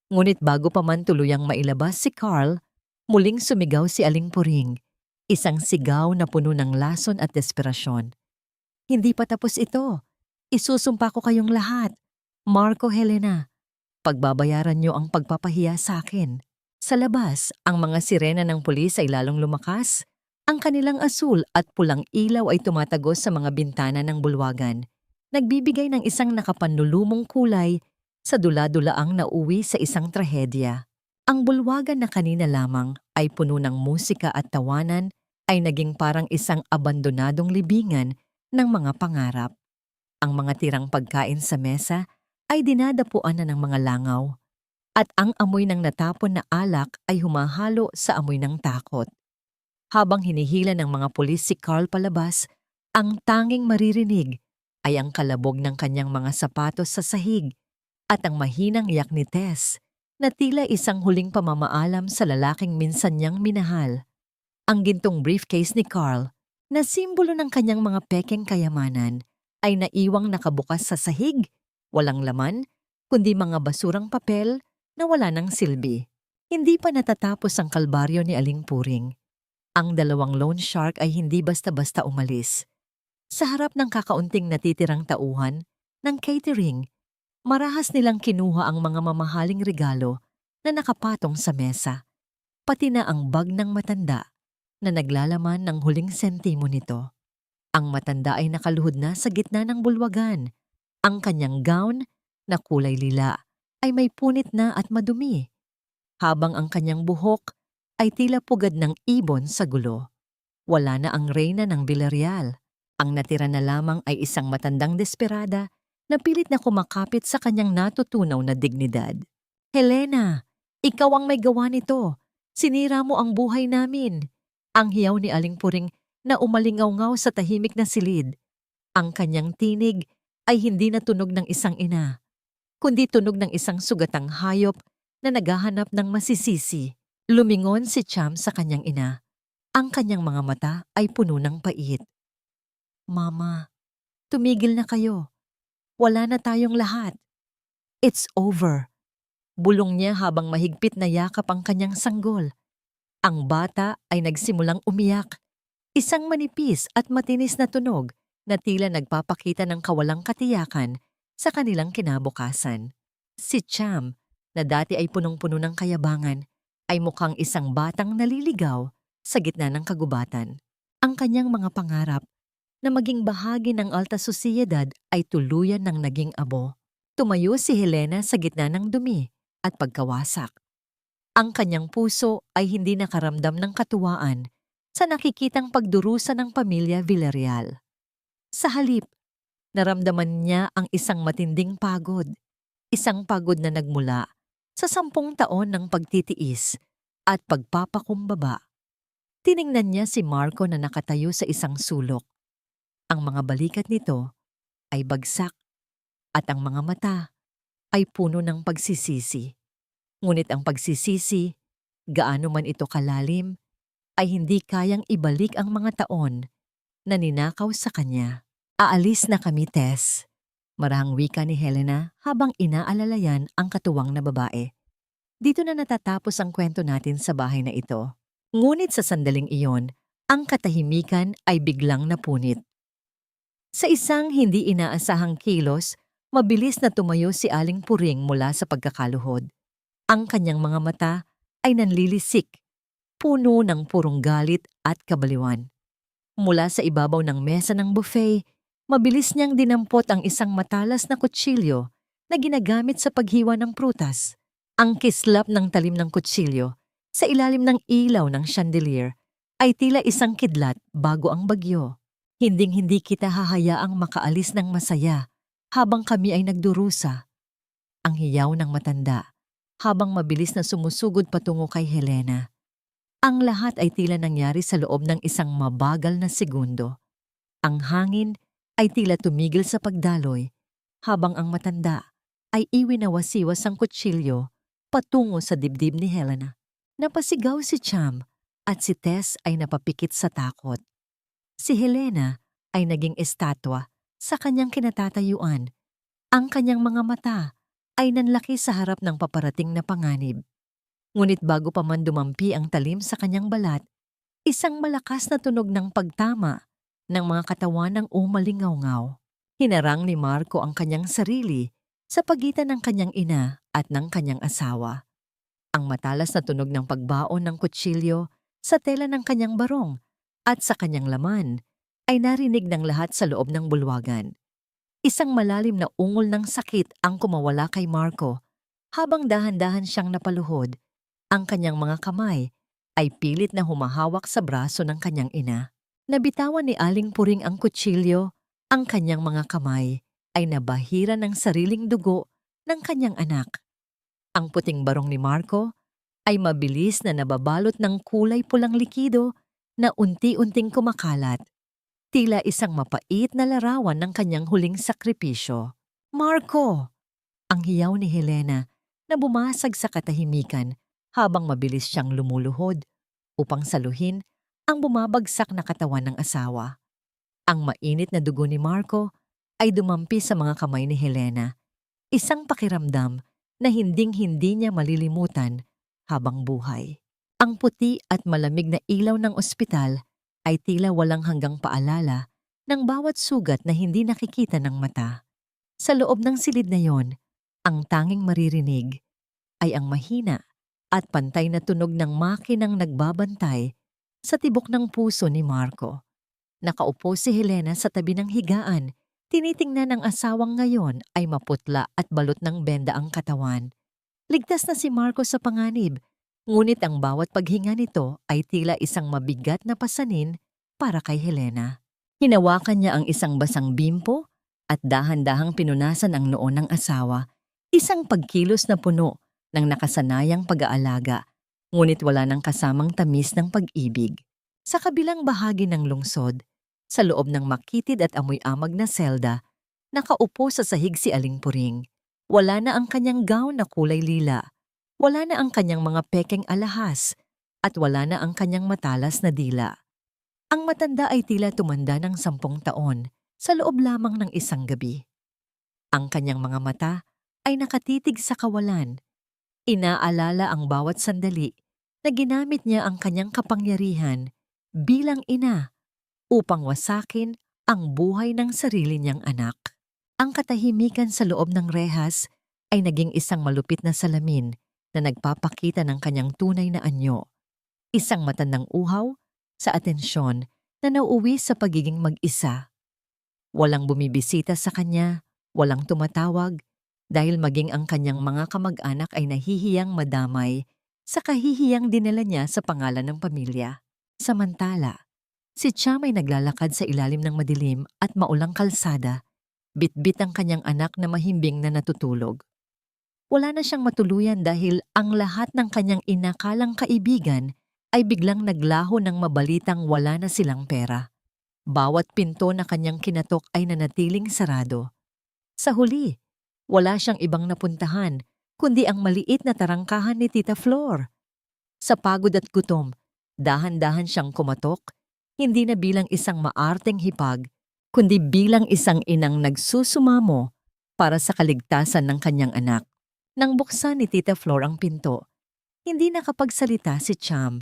Speaker 1: Ngunit bago pa man tuluyang mailabas si Carl, muling sumigaw si Aling Puring, isang sigaw na puno ng lason at desperasyon. Hindi pa tapos ito. Isusumpa ko kayong lahat. Marco, Helena, pagbabayaran niyo ang pagpapahiya sa akin. Sa labas, ang mga sirena ng pulis ay lalong lumakas. Ang kanilang asul at pulang ilaw ay tumatagos sa mga bintana ng bulwagan, nagbibigay ng isang nakapanlulumong kulay sa dula-dulaang nauwi sa isang trahedya. Ang bulwagan na kanina lamang ay puno ng musika at tawanan ay naging parang isang abandonadong libingan ng mga pangarap. Ang mga tirang pagkain sa mesa ay dinadapuan na ng mga langaw, at ang amoy ng natapon na alak ay humahalo sa amoy ng takot. Habang hinihila ng mga pulis si Carl palabas, ang tanging maririnig ay ang kalabog ng kanyang mga sapatos sa sahig at ang mahinang iyak ni Tess na tila isang huling pamamaalam sa lalaking minsan niyang minahal. Ang gintong briefcase ni Carl, na simbolo ng kanyang mga pekeng kayamanan, ay naiwang nakabukas sa sahig, walang laman, kundi mga basurang papel na wala ng silbi. Hindi pa natatapos ang kalbaryo ni Aling Puring. Ang dalawang loan shark ay hindi basta-basta umalis. Sa harap ng kakaunting natitirang tauhan ng catering, marahas nilang kinuha ang mga mamahaling regalo na nakapatong sa mesa, pati na ang bag ng matanda na naglalaman ng huling sentimo nito. Ang matanda ay nakaluhod na sa gitna ng bulwagan. Ang kanyang gown na kulay lila ay may punit na at madumi, habang ang kanyang buhok ay tila pugad ng ibon sa gulo. Wala na ang reyna ng Villarreal. Ang natira na lamang ay isang matandang desperada na pilit na kumakapit sa kanyang natutunaw na dignidad. Helena, ikaw ang may gawa nito. Sinira mo ang buhay namin. Ang hiyaw ni Aling Puring na umalingaw-ngaw sa tahimik na silid. Ang kanyang tinig ay hindi na tunog ng isang ina, kundi tunog ng isang sugatang hayop na naghahanap ng masisisi. Lumingon si Cham sa kanyang ina. Ang kanyang mga mata ay puno ng pait. Mama, tumigil na kayo. Wala na tayong lahat. It's over. Bulong niya habang mahigpit na yakap ang kanyang sanggol. Ang bata ay nagsimulang umiyak. Isang manipis at matinis na tunog na tila nagpapakita ng kawalang katiyakan sa kanilang kinabukasan. Si Cham, na dati ay punong-puno ng kayabangan, ay mukhang isang batang naliligaw sa gitna ng kagubatan. Ang kanyang mga pangarap na maging bahagi ng alta sosyedad ay tuluyan ng naging abo. Tumayo si Helena sa gitna ng dumi at pagkawasak. Ang kanyang puso ay hindi nakaramdam ng katuwaan sa nakikitang pagdurusa ng pamilya Villarreal. Sa halip, naramdaman niya ang isang matinding pagod. Isang pagod na nagmula sa 10 taon ng pagtitiis at pagpapakumbaba. Tiningnan niya si Marco na nakatayo sa isang sulok. Ang mga balikat nito ay bagsak at ang mga mata ay puno ng pagsisisi. Ngunit ang pagsisisi, gaano man ito kalalim, ay hindi kayang ibalik ang mga taon na ninakaw sa kanya. Aalis na kami, Tess. Marahang wika ni Helena habang inaalalayan ang katuwang na babae. Dito na natatapos ang kwento natin sa bahay na ito. Ngunit sa sandaling iyon, ang katahimikan ay biglang napunit. Sa isang hindi inaasahang kilos, mabilis na tumayo si Aling Puring mula sa pagkakaluhod. Ang kanyang mga mata ay nanlilisik, puno ng purong galit at kabaliwan. Mula sa ibabaw ng mesa ng buffet, mabilis niyang dinampot ang isang matalas na kutsilyo na ginagamit sa paghiwa ng prutas. Ang kislap ng talim ng kutsilyo sa ilalim ng ilaw ng chandelier ay tila isang kidlat bago ang bagyo. Hinding-hindi kita hahayaang makaalis ng masaya habang kami ay nagdurusa. Ang hiyaw ng matanda habang mabilis na sumusugod patungo kay Helena. Ang lahat ay tila nangyari sa loob ng isang mabagal na segundo. Ang hangin ay tila tumigil sa pagdaloy habang ang matanda ay iwinawasiwas ang kutsilyo patungo sa dibdib ni Helena. Napasigaw si Cham at si Tess ay napapikit sa takot. Si Helena ay naging estatwa sa kanyang kinatatayuan. Ang kanyang mga mata ay nanlaki sa harap ng paparating na panganib. Ngunit bago pa man dumampi ang talim sa kanyang balat, isang malakas na tunog ng pagtama ng mga katawan ng umalingaw-ngaw. Hinarang ni Marco ang kanyang sarili sa pagitan ng kanyang ina at ng kanyang asawa. Ang matalas na tunog ng pagbaon ng kutsilyo sa tela ng kanyang barong at sa kanyang laman ay narinig ng lahat sa loob ng bulwagan. Isang malalim na ungol ng sakit ang kumawala kay Marco habang dahan-dahan siyang napaluhod. Ang kanyang mga kamay ay pilit na humahawak sa braso ng kanyang ina. Nabitawan ni Aling Puring ang kutsilyo, ang kanyang mga kamay ay nabahira ng sariling dugo ng kanyang anak. Ang puting barong ni Marco ay mabilis na nababalot ng kulay pulang likido na unti-unting kumakalat. Tila isang mapait na larawan ng kanyang huling sakripisyo. Marco! Ang hiyaw ni Helena na bumasag sa katahimikan habang mabilis siyang lumuluhod upang saluhin ang bumabagsak na katawan ng asawa. Ang mainit na dugo ni Marco ay dumampi sa mga kamay ni Helena, isang pakiramdam na hinding-hindi niya malilimutan habang buhay. Ang puti at malamig na ilaw ng ospital ay tila walang hanggang paalala ng bawat sugat na hindi nakikita ng mata. Sa loob ng silid na yon, ang tanging maririnig ay ang mahina at pantay na tunog ng makinang nagbabantay sa tibok ng puso ni Marco. Nakaupo si Helena sa tabi ng higaan, tinitingnan ng asawang ngayon ay maputla at balot ng benda ang katawan. Ligtas na si Marco sa panganib, ngunit ang bawat paghinga nito ay tila isang mabigat na pasanin para kay Helena. Hinawakan niya ang isang basang bimpo at dahan-dahang pinunasan ang noo ng asawa, isang pagkilos na puno ng nakasanayang pag-aalaga, ngunit wala nang kasamang tamis ng pag-ibig. Sa kabilang bahagi ng lungsod, sa loob ng makitid at amoy-amag na selda, nakaupo sa sahig si Aling Puring. Wala na ang kanyang gown na kulay lila, wala na ang kanyang mga pekeng alahas, at wala na ang kanyang matalas na dila. Ang matanda ay tila tumanda ng 10 taon sa loob lamang ng isang gabi. Ang kanyang mga mata ay nakatitig sa kawalan. Inaalala ang bawat sandali na ginamit niya ang kanyang kapangyarihan bilang ina upang wasakin ang buhay ng sarili niyang anak. Ang katahimikan sa loob ng rehas ay naging isang malupit na salamin na nagpapakita ng kanyang tunay na anyo. Isang matandang uhaw sa atensyon na nauuwi sa pagiging mag-isa. Walang bumibisita sa kanya, walang tumatawag, dahil maging ang kanyang mga kamag-anak ay nahihiyang madamay sa kahihiyang dinala niya sa pangalan ng pamilya. Samantala, si Cham ay naglalakad sa ilalim ng madilim at maulang kalsada, bitbit ang kanyang anak na mahimbing na natutulog. Wala na siyang matuluyan dahil ang lahat ng kanyang inakalang kaibigan ay biglang naglaho ng mabalitang wala na silang pera. Bawat pinto na kanyang kinatok ay nanatiling sarado. Sa huli, wala siyang ibang napuntahan kundi ang maliit na tarangkahan ni Tita Flor. Sa pagod at gutom, dahan-dahan siyang kumatok, hindi na bilang isang maarteng hipag, kundi bilang isang inang nagsusumamo para sa kaligtasan ng kanyang anak. Nang buksan ni Tita Flor ang pinto, hindi nakapagsalita si Cham.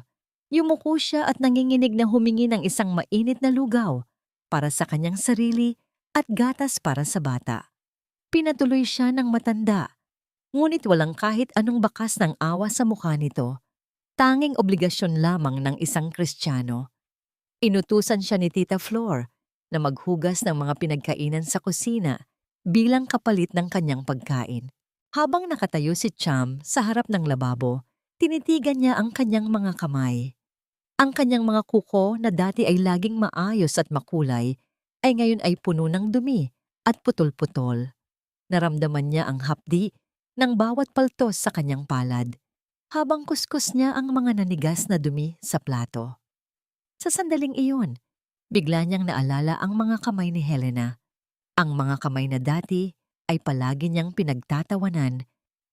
Speaker 1: Yumuko siya at nanginginig na humingi ng isang mainit na lugaw para sa kanyang sarili at gatas para sa bata. Pinatuloy siya ng matanda, ngunit walang kahit anong bakas ng awa sa mukha nito. Tanging obligasyon lamang ng isang Kristiyano. Inutusan siya ni Tita Flor na maghugas ng mga pinagkainan sa kusina bilang kapalit ng kanyang pagkain. Habang nakatayo si Cham sa harap ng lababo, tinitigan niya ang kanyang mga kamay. Ang kanyang mga kuko na dati ay laging maayos at makulay ay ngayon ay puno ng dumi at putol-putol. Naramdaman niya ang hapdi ng bawat paltos sa kanyang palad, habang kuskus niya ang mga nanigas na dumi sa plato. Sa sandaling iyon, bigla niyang naalala ang mga kamay ni Helena. Ang mga kamay na dati ay palagi niyang pinagtatawanan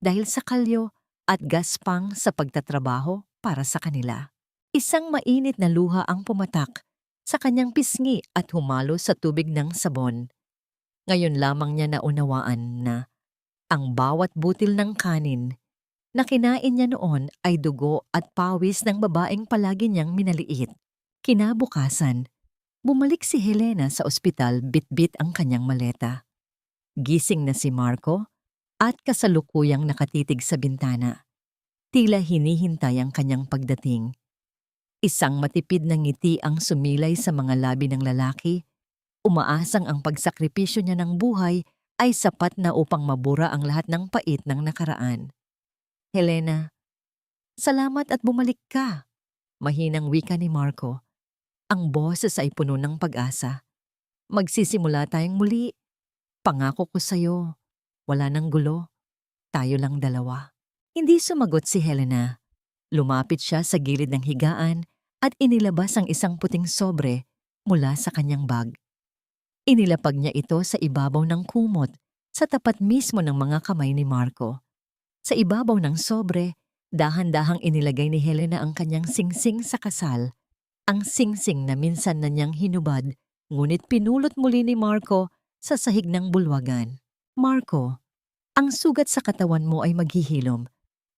Speaker 1: dahil sa kalyo at gaspang sa pagtatrabaho para sa kanila. Isang mainit na luha ang pumatak sa kanyang pisngi at humalo sa tubig ng sabon. Ngayon lamang niya naunawaan na ang bawat butil ng kanin na kinain niya noon ay dugo at pawis ng babaeng palagi niyang minaliit. Kinabukasan, bumalik si Helena sa ospital bitbit ang kanyang maleta. Gising na si Marco at kasalukuyang nakatitig sa bintana. Tila hinihintay ang kanyang pagdating. Isang matipid na ngiti ang sumilay sa mga labi ng lalaki. Umaasang ang pagsakripisyo niya ng buhay ay sapat na upang mabura ang lahat ng pait ng nakaraan. Helena, salamat at bumalik ka. Mahinang wika ni Marco. Ang boses ay puno ng pag-asa. Magsisimula tayong muli. Pangako ko sa'yo, wala nang gulo. Tayo lang dalawa. Hindi sumagot si Helena. Lumapit siya sa gilid ng higaan at inilabas ang isang puting sobre mula sa kanyang bag. Inilapag niya ito sa ibabaw ng kumot sa tapat mismo ng mga kamay ni Marco. Sa ibabaw ng sobre, dahan-dahang inilagay ni Helena ang kanyang singsing sa kasal. Ang singsing na minsan na niyang hinubad, ngunit pinulot muli ni Marco sa sahig ng bulwagan. Marco, ang sugat sa katawan mo ay maghihilom,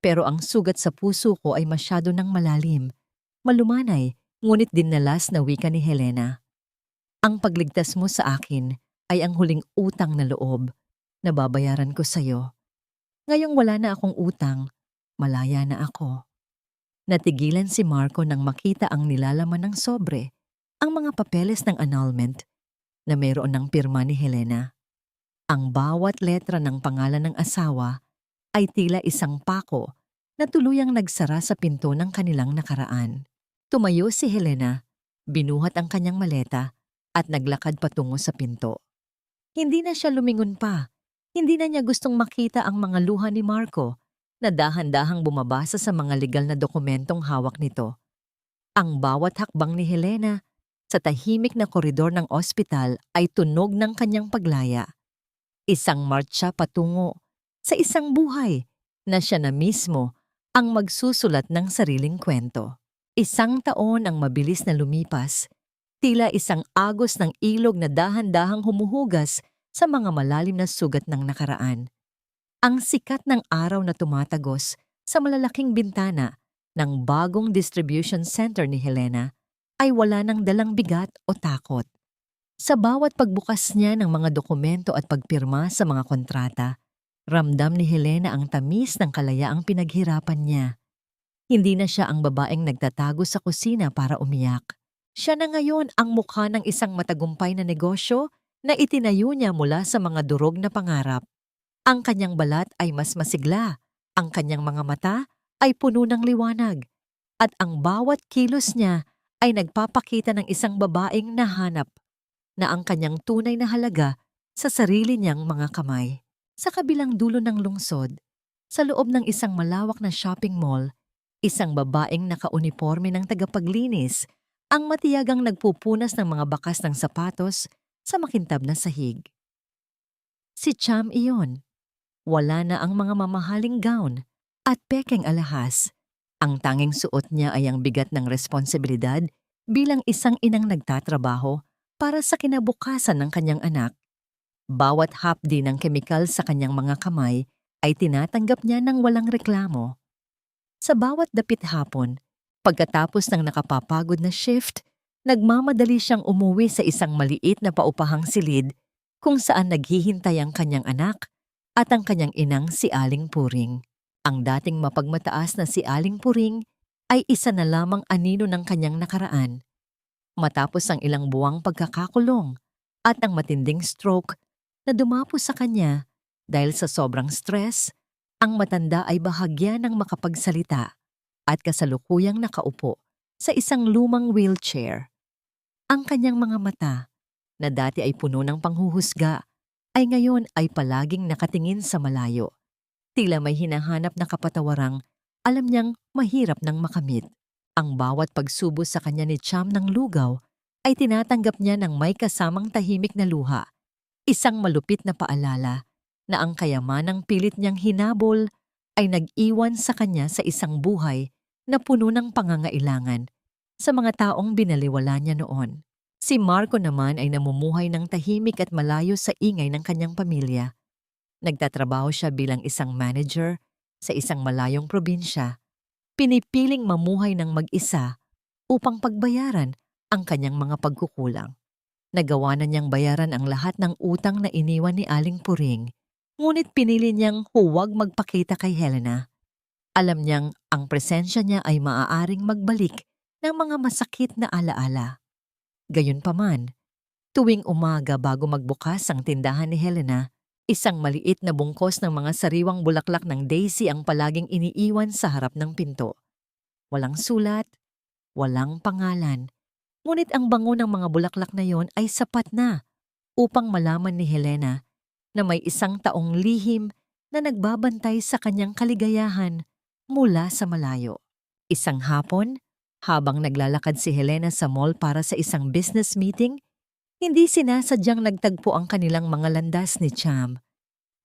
Speaker 1: pero ang sugat sa puso ko ay masyado nang malalim. Malumanay, ngunit dinalas na wika ni Helena. Ang pagligtas mo sa akin ay ang huling utang na loob na babayaran ko sa'yo. Ngayong wala na akong utang, malaya na ako. Natigilan si Marco nang makita ang nilalaman ng sobre, ang mga papeles ng annulment na mayroon ng pirma ni Helena. Ang bawat letra ng pangalan ng asawa ay tila isang pako na tuluyang nagsara sa pinto ng kanilang nakaraan. Tumayo si Helena, binuhat ang kanyang maleta at naglakad patungo sa pinto. Hindi na siya lumingon pa. Hindi na niya gustong makita ang mga luha ni Marco na dahan-dahang bumabasa sa mga legal na dokumentong hawak nito. Ang bawat hakbang ni Helena sa tahimik na koridor ng ospital ay tunog ng kanyang paglaya. Isang martsa patungo sa isang buhay na siya na mismo ang magsusulat ng sariling kwento. Isang taon ang mabilis na lumipas, tila isang agos ng ilog na dahan-dahang humuhugas sa mga malalim na sugat ng nakaraan. Ang sikat ng araw na tumatagos sa malalaking bintana ng bagong distribution center ni Helena ay wala nang dalang bigat o takot. Sa bawat pagbukas niya ng mga dokumento at pagpirma sa mga kontrata, ramdam ni Helena ang tamis ng kalayaang pinaghirapan niya. Hindi na siya ang babaeng nagtatago sa kusina para umiyak. Siya na ngayon ang mukha ng isang matagumpay na negosyo na itinayo niya mula sa mga durog na pangarap. Ang kanyang balat ay mas masigla, ang kanyang mga mata ay puno ng liwanag, at ang bawat kilos niya ay nagpapakita ng isang babaeng nahanap na ang kanyang tunay na halaga sa sarili niyang mga kamay. Sa kabilang dulo ng lungsod, sa loob ng isang malawak na shopping mall, isang babaeng nakauniporme ng tagapaglinis ang matiyagang nagpupunas ng mga bakas ng sapatos sa makintab na sahig. Si Cham iyon. Wala na ang mga mamahaling gown at pekeng alahas. Ang tanging suot niya ay ang bigat ng responsibilidad bilang isang inang nagtatrabaho para sa kinabukasan ng kanyang anak. Bawat hapdi ng kemikal sa kanyang mga kamay ay tinatanggap niya ng walang reklamo. Sa bawat dapit hapon, pagkatapos ng nakapapagod na shift, nagmamadali siyang umuwi sa isang maliit na paupahang silid kung saan naghihintay ang kanyang anak at ang kanyang inang si Aling Puring. Ang dating mapagmataas na si Aling Puring ay isa na lamang anino ng kanyang nakaraan. Matapos ang ilang buwang pagkakakulong at ang matinding stroke na dumapo sa kanya dahil sa sobrang stress, ang matanda ay bahagya ng makapagsalita at kasalukuyang nakaupo sa isang lumang wheelchair. Ang kanyang mga mata, na dati ay puno ng panghuhusga, ay ngayon ay palaging nakatingin sa malayo. Tila may hinahanap na kapatawarang alam niyang mahirap nang makamit. Ang bawat pagsubo sa kanya ni Cham ng lugaw ay tinatanggap niya ng may kasamang tahimik na luha, isang malupit na paalala na ang kayamanang pilit niyang hinabol ay nag-iwan sa kanya sa isang buhay na puno ng pangangailangan sa mga taong binaliwala niya noon. Si Marco naman ay namumuhay ng tahimik at malayo sa ingay ng kanyang pamilya. Nagtatrabaho siya bilang isang manager sa isang malayong probinsya. Pinipiling mamuhay ng mag-isa upang pagbayaran ang kanyang mga pagkukulang. Nagawa na niyang bayaran ang lahat ng utang na iniwan ni Aling Puring, ngunit pinili niyang huwag magpakita kay Helena. Alam niyang ang presensya niya ay maaaring magbalik ng mga masakit na alaala. Gayunpaman, tuwing umaga bago magbukas ang tindahan ni Helena, isang maliit na bungkos ng mga sariwang bulaklak ng daisy ang palaging iniiwan sa harap ng pinto. Walang sulat, walang pangalan, ngunit ang bango ng mga bulaklak na yon ay sapat na upang malaman ni Helena na may isang taong lihim na nagbabantay sa kanyang kaligayahan mula sa malayo. Isang hapon, habang naglalakad si Helena sa mall para sa isang business meeting, hindi sinasadyang nagtagpo ang kanilang mga landas ni Cham.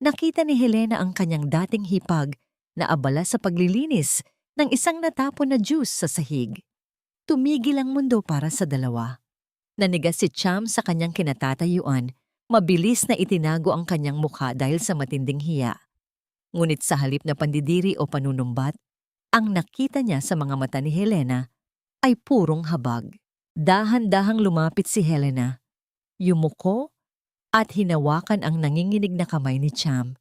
Speaker 1: Nakita ni Helena ang kanyang dating hipag na abala sa paglilinis ng isang natapon na juice sa sahig. Tumigil ang mundo para sa dalawa. Nanigas si Cham sa kanyang kinatatayuan, mabilis na itinago ang kanyang mukha dahil sa matinding hiya. Ngunit sa halip na pandidiri o panunumbat, ang nakita niya sa mga mata ni Helena ay purong habag. Dahan-dahang lumapit si Helena, yumuko at hinawakan ang nanginginig na kamay ni Cham.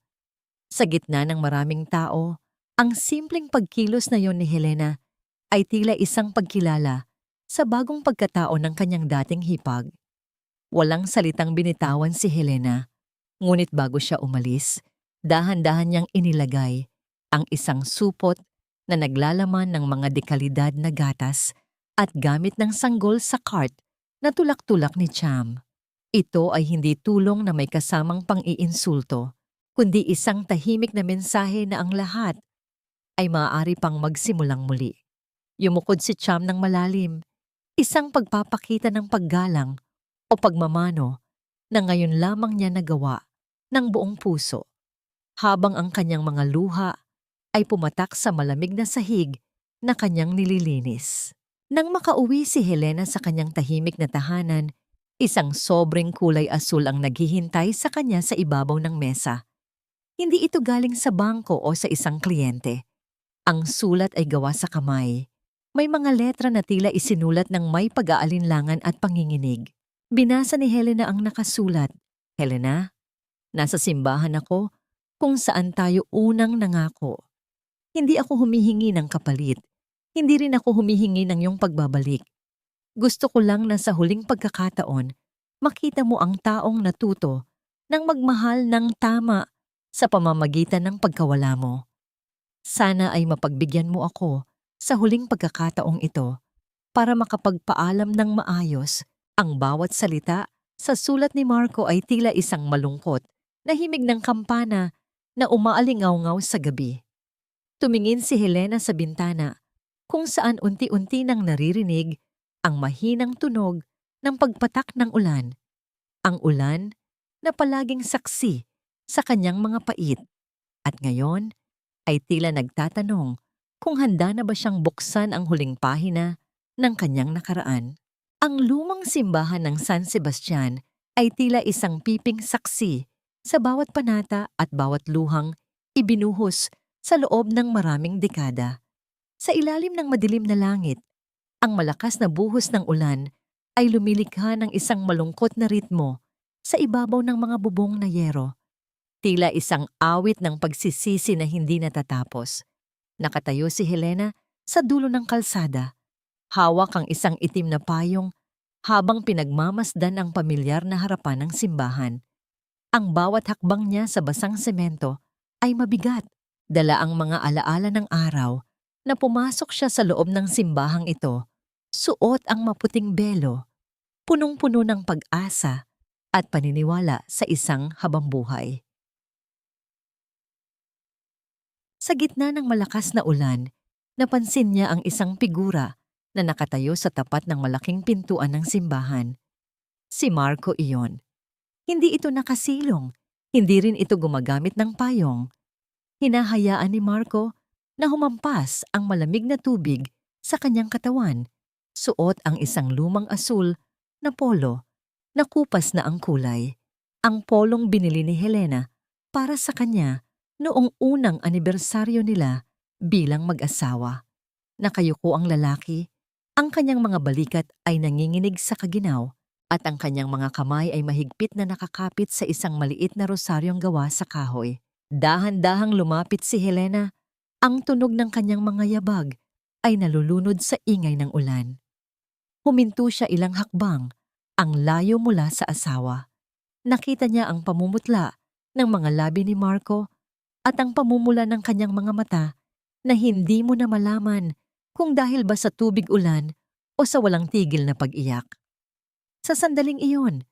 Speaker 1: Sa gitna ng maraming tao, ang simpleng pagkilos na yon ni Helena ay tila isang pagkilala sa bagong pagkatao ng kanyang dating hipag. Walang salitang binitawan si Helena, ngunit bago siya umalis, dahan-dahan niyang inilagay ang isang supot na naglalaman ng mga dekalidad na gatas at gamit ng sanggol sa cart na tulak-tulak ni Cham. Ito ay hindi tulong na may kasamang pang-iinsulto, kundi isang tahimik na mensahe na ang lahat ay maaari pang magsimulang muli. Yumukod si Cham ng malalim, isang pagpapakita ng paggalang o pagmamano na ngayon lamang niya nagawa ng buong puso, habang ang kanyang mga luha ay pumatak sa malamig na sahig na kanyang nililinis. Nang makauwi si Helena sa kanyang tahimik na tahanan, isang sobrang kulay asul ang naghihintay sa kanya sa ibabaw ng mesa. Hindi ito galing sa bangko o sa isang kliyente. Ang sulat ay gawa sa kamay. May mga letra na tila isinulat ng may pag-aalinlangan at panginginig. Binasa ni Helena ang nakasulat, "Helena, nasa simbahan ako kung saan tayo unang nangako. Hindi ako humihingi ng kapalit. Hindi rin ako humihingi ng iyong pagbabalik. Gusto ko lang na sa huling pagkakataon, makita mo ang taong natuto ng magmahal ng tama sa pamamagitan ng pagkawala mo. Sana ay mapagbigyan mo ako sa huling pagkakataong ito para makapagpaalam ng maayos." Ang bawat salita sa sulat ni Marco ay tila isang malungkot na himig ng kampana na umaalingaw-ngaw sa gabi. Tumingin si Helena sa bintana kung saan unti-unti nang naririnig ang mahinang tunog ng pagpatak ng ulan. Ang ulan na palaging saksi sa kanyang mga pait. At ngayon ay tila nagtatanong kung handa na ba siyang buksan ang huling pahina ng kanyang nakaraan. Ang lumang simbahan ng San Sebastian ay tila isang piping saksi sa bawat panata at bawat luhang ibinuhos sa loob ng maraming dekada. Sa ilalim ng madilim na langit, ang malakas na buhos ng ulan ay lumilikha ng isang malungkot na ritmo sa ibabaw ng mga bubong na yero. Tila isang awit ng pagsisisi na hindi natatapos. Nakatayo si Helena sa dulo ng kalsada. Hawak ang isang itim na payong habang pinagmamasdan ang pamilyar na harapan ng simbahan. Ang bawat hakbang niya sa basang semento ay mabigat. Dala ang mga alaala ng araw na pumasok siya sa loob ng simbahang ito. Suot ang maputing belo, punong-puno ng pag-asa at paniniwala sa isang habambuhay. Sa gitna ng malakas na ulan, napansin niya ang isang figura na nakatayo sa tapat ng malaking pintuan ng simbahan. Si Marco iyon. Hindi ito nakasilong, Hindi rin ito gumagamit ng payong. Hinahayaan ni Marco na humampas ang malamig na tubig sa kanyang katawan. Suot ang isang lumang asul na polo na kupas na ang kulay. Ang polong binili ni Helena para sa kanya noong unang anibersaryo nila bilang mag-asawa. Nakayuko ang lalaki, ang kanyang mga balikat ay nanginginig sa kaginaw at ang kanyang mga kamay ay mahigpit na nakakapit sa isang maliit na rosaryong gawa sa kahoy. Dahan-dahang lumapit si Helena. Ang tunog ng kanyang mga yabag ay nalulunod sa ingay ng ulan. Huminto siya ilang hakbang, ang layo mula sa asawa. Nakita niya ang pamumutla ng mga labi ni Marco at ang pamumula ng kanyang mga mata na hindi mo na malaman kung dahil ba sa tubig-ulan o sa walang tigil na pag-iyak. Sa sandaling iyon,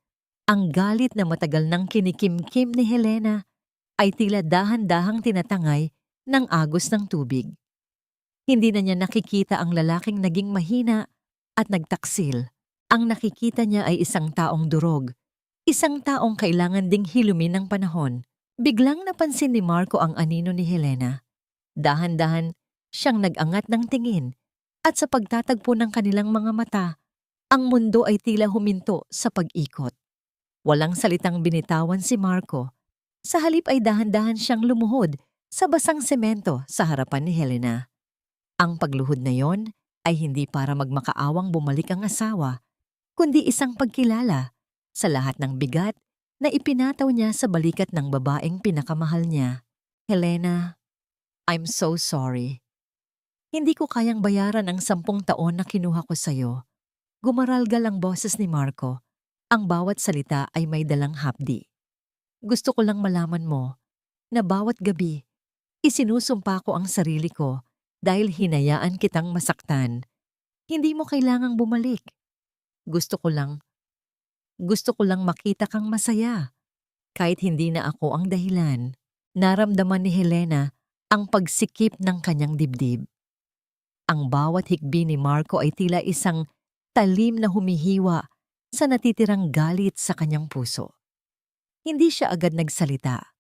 Speaker 1: ang galit na matagal nang kinikimkim ni Helena ay tila dahan-dahang tinatangay ng agos ng tubig. Hindi na niya nakikita ang lalaking naging mahina at nagtaksil. Ang nakikita niya ay isang taong durog, isang taong kailangan ding hilumin ng panahon. Biglang napansin ni Marco ang anino ni Helena. Dahan-dahan siyang nag-angat ng tingin at sa pagtatagpo ng kanilang mga mata, ang mundo ay tila huminto sa pag-ikot. Walang salitang binitawan si Marco. Sa halip ay dahan-dahan siyang lumuhod sa basang semento sa harapan ni Helena. Ang pagluhod na yon ay hindi para magmakaawang bumalik ang asawa, kundi isang pagkilala sa lahat ng bigat na ipinataw niya sa balikat ng babaeng pinakamahal niya. Helena, I'm so sorry. Hindi ko kayang bayaran ang 10 taon na kinuha ko sa'yo. Gumaralgal ang boses ni Marco. Ang bawat salita ay may dalang hapdi. Gusto ko lang malaman mo na bawat gabi, isinusumpa ko ang sarili ko dahil hinayaan kitang masaktan. Hindi mo kailangang bumalik. Gusto ko lang makita kang masaya. Kahit hindi na ako ang dahilan. Naramdaman ni Helena ang pagsikip ng kanyang dibdib. Ang bawat hikbi ni Marco ay tila isang talim na humihiwa sa natitirang galit sa kanyang puso. Hindi siya agad nagsalita.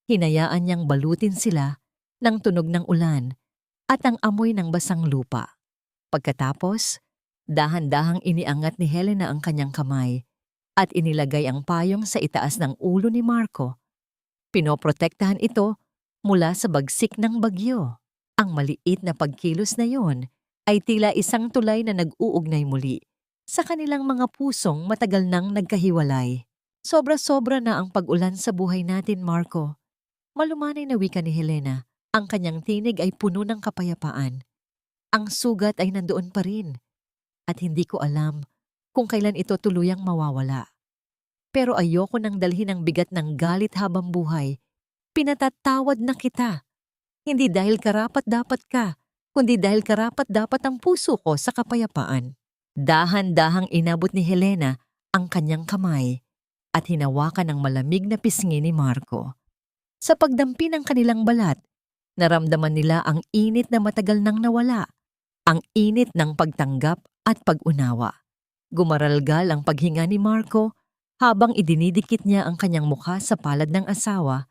Speaker 1: Hinayaan niyang balutin sila ng tunog ng ulan at ang amoy ng basang lupa. Pagkatapos, dahan-dahang iniangat ni Helena ang kanyang kamay at inilagay ang payong sa itaas ng ulo ni Marco. Pinoprotektahan ito mula sa bagsik ng bagyo. Ang maliit na pagkilos na yon ay tila isang tulay na nag-uugnay muli sa kanilang mga pusong matagal nang nagkahiwalay. Sobra-sobra na ang pag-ulan sa buhay natin, Marco. Malumanay na wika ni Helena. Ang kanyang tinig ay puno ng kapayapaan. Ang sugat ay nandoon pa rin. At hindi ko alam kung kailan ito tuluyang mawawala. Pero ayoko nang dalhin ang bigat ng galit habang buhay. Pinatatawad na kita. Hindi dahil karapat-dapat ka, kundi dahil karapat-dapat ang puso ko sa kapayapaan. Dahan-dahang inabot ni Helena ang kanyang kamay at hinawakan ng malamig na pisngi ni Marco. Sa pagdampi ng kanilang balat, naramdaman nila ang init na matagal nang nawala, ang init ng pagtanggap at pag-unawa. Gumaralgal ang paghinga ni Marco habang idinidikit niya ang kanyang mukha sa palad ng asawa,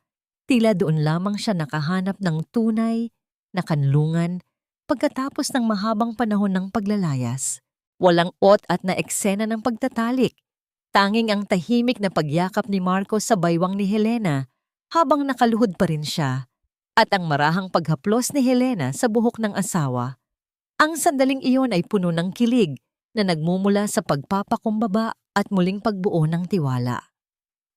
Speaker 1: tila doon lamang siya nakahanap ng tunay na kanlungan pagkatapos ng mahabang panahon ng paglalayas. Walang ot at na eksena ng pagtatalik. Tanging ang tahimik na pagyakap ni Marco sa baywang ni Helena habang nakaluhod pa rin siya at ang marahang paghaplos ni Helena sa buhok ng asawa. Ang sandaling iyon ay puno ng kilig na nagmumula sa pagpapakumbaba at muling pagbuo ng tiwala.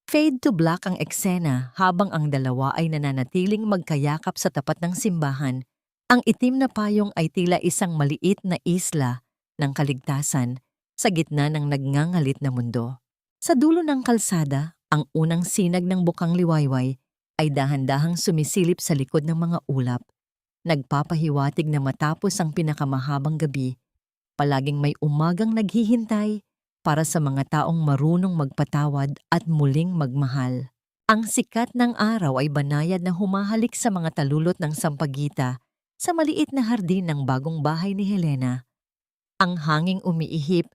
Speaker 1: Fade to black ang eksena habang ang dalawa ay nananatiling magkayakap sa tapat ng simbahan. Ang itim na payong ay tila isang maliit na isla ng kaligtasan sa gitna ng nagngangalit na mundo. Sa dulo ng kalsada, ang unang sinag ng bukang liwayway ay dahan-dahang sumisilip sa likod ng mga ulap. Nagpapahiwatig na matapos ang pinakamahabang gabi, palaging may umagang naghihintay para sa mga taong marunong magpatawad at muling magmahal. Ang sikat ng araw ay banayad na humahalik sa mga talulot ng sampagita sa maliit na hardin ng bagong bahay ni Helena. Ang hanging umiihip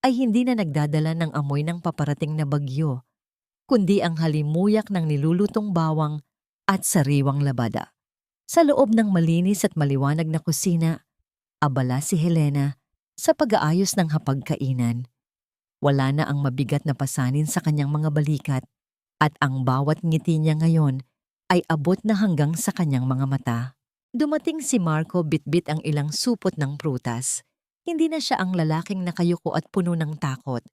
Speaker 1: ay hindi na nagdadala ng amoy ng paparating na bagyo. kundi ang halimuyak ng nilulutong bawang at sariwang labada. Sa loob ng malinis at maliwanag na kusina, abala si Helena sa pag-aayos ng hapagkainan. Wala na ang mabigat na pasanin sa kanyang mga balikat at ang bawat ngiti niya ngayon ay abot na hanggang sa kanyang mga mata. Dumating si Marco bitbit ang ilang supot ng prutas. Hindi na siya ang lalaking nakayuko at puno ng takot.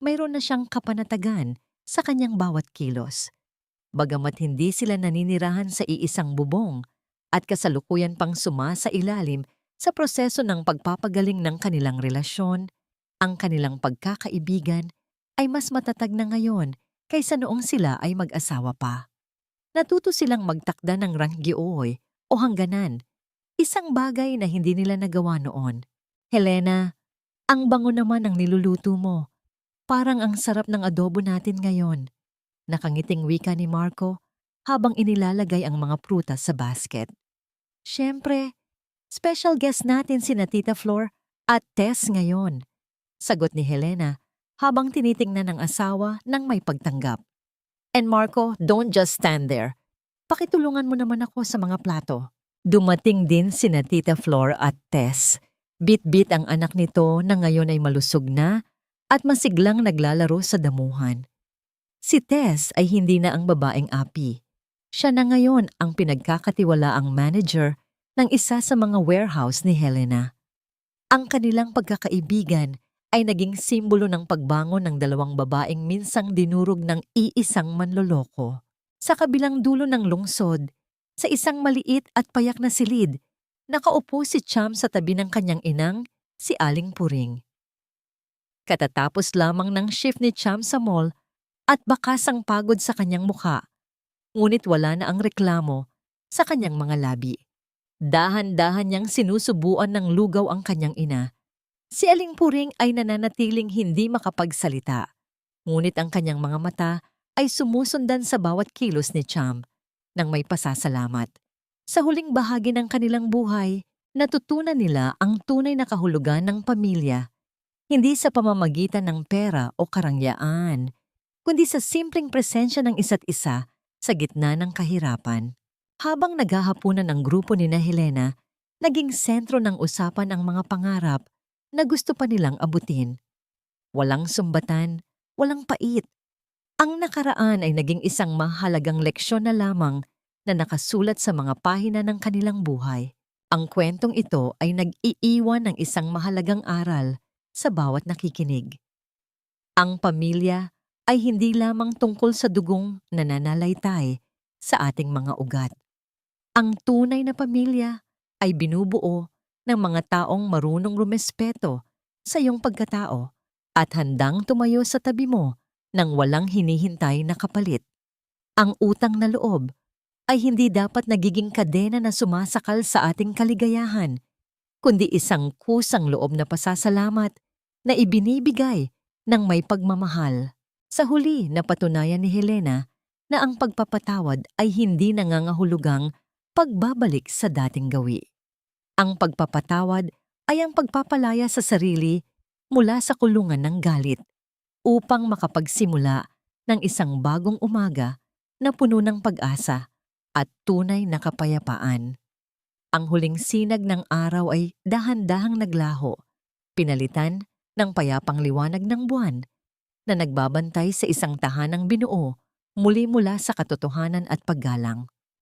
Speaker 1: Mayroon na siyang kapanatagan sa kanyang bawat kilos. Bagamat hindi sila naninirahan sa iisang bubong at kasalukuyan pang sumasa ilalim sa proseso ng pagpapagaling ng kanilang relasyon, ang kanilang pagkakaibigan ay mas matatag na ngayon kaysa noong sila ay mag-asawa pa. Natuto silang magtakda ng ranggioy o hangganan, isang bagay na hindi nila nagawa noon. Helena, ang bango naman ng niluluto mo. Parang ang sarap ng adobo natin ngayon. Nakangiting wika ni Marco habang inilalagay ang mga prutas sa basket. Siyempre, special guest natin sina Tita Flor at Tess ngayon, sagot ni Helena habang tinitingnan ng asawa ng may pagtanggap. And Marco, don't just stand there. Pakitulungan mo naman ako sa mga plato. Dumating din sina Tita Flor at Tess. Bit-bit ang anak nito na ngayon ay malusog na at masiglang naglalaro sa damuhan. Si Tess ay hindi na ang babaeng api. Siya na ngayon ang pinagkakatiwalaang manager ng isa sa mga warehouse ni Helena. Ang kanilang pagkakaibigan ay naging simbolo ng pagbangon ng dalawang babaeng minsang dinurog ng iisang manloloko. Sa kabilang dulo ng lungsod, sa isang maliit at payak na silid, nakaupo si Cham sa tabi ng kanyang inang, si Aling Puring. Katatapos lamang ng shift ni Cham sa mall at bakas ang pagod sa kanyang mukha, ngunit wala na ang reklamo sa kanyang mga labi. Dahan-dahan niyang sinusubuan ng lugaw ang kanyang ina. Si Aling Puring ay nananatiling hindi makapagsalita, ngunit ang kanyang mga mata ay sumusundan sa bawat kilos ni Cham nang may pasasalamat. Sa huling bahagi ng kanilang buhay, natutunan nila ang tunay na kahulugan ng pamilya, hindi sa pamamagitan ng pera o karangyaan, kundi sa simpleng presensya ng isa't isa sa gitna ng kahirapan. Habang naghahapunan ang grupo ni Helena, naging sentro ng usapan ang mga pangarap na gusto pa nilang abutin. Walang sumbatan, walang pait. Ang nakaraan ay naging isang mahalagang leksyon na lamang na nakasulat sa mga pahina ng kanilang buhay. Ang kwentong ito ay nag-iiwan ng isang mahalagang aral sa bawat nakikinig. Ang pamilya ay hindi lamang tungkol sa dugong nananalaytay sa ating mga ugat. Ang tunay na pamilya ay binubuo ng mga taong marunong rumespeto sa iyong pagkatao at handang tumayo sa tabi mo nang walang hinihintay na kapalit. Ang utang na loob ay hindi dapat nagiging kadena na sumasakal sa ating kaligayahan, kundi isang kusang loob na pasasalamat na ibinibigay ng may pagmamahal. Sa huli, napatunayan ni Helena na ang pagpapatawad ay hindi nangangahulugang pagbabalik sa dating gawi. Ang pagpapatawad ay ang pagpapalaya sa sarili mula sa kulungan ng galit upang makapagsimula ng isang bagong umaga na puno ng pag-asa at tunay na kapayapaan. Ang huling sinag ng araw ay dahan-dahang naglaho, pinalitan ng payapang liwanag ng buwan na nagbabantay sa isang tahanang binuo muli mula sa katotohanan at paggalang.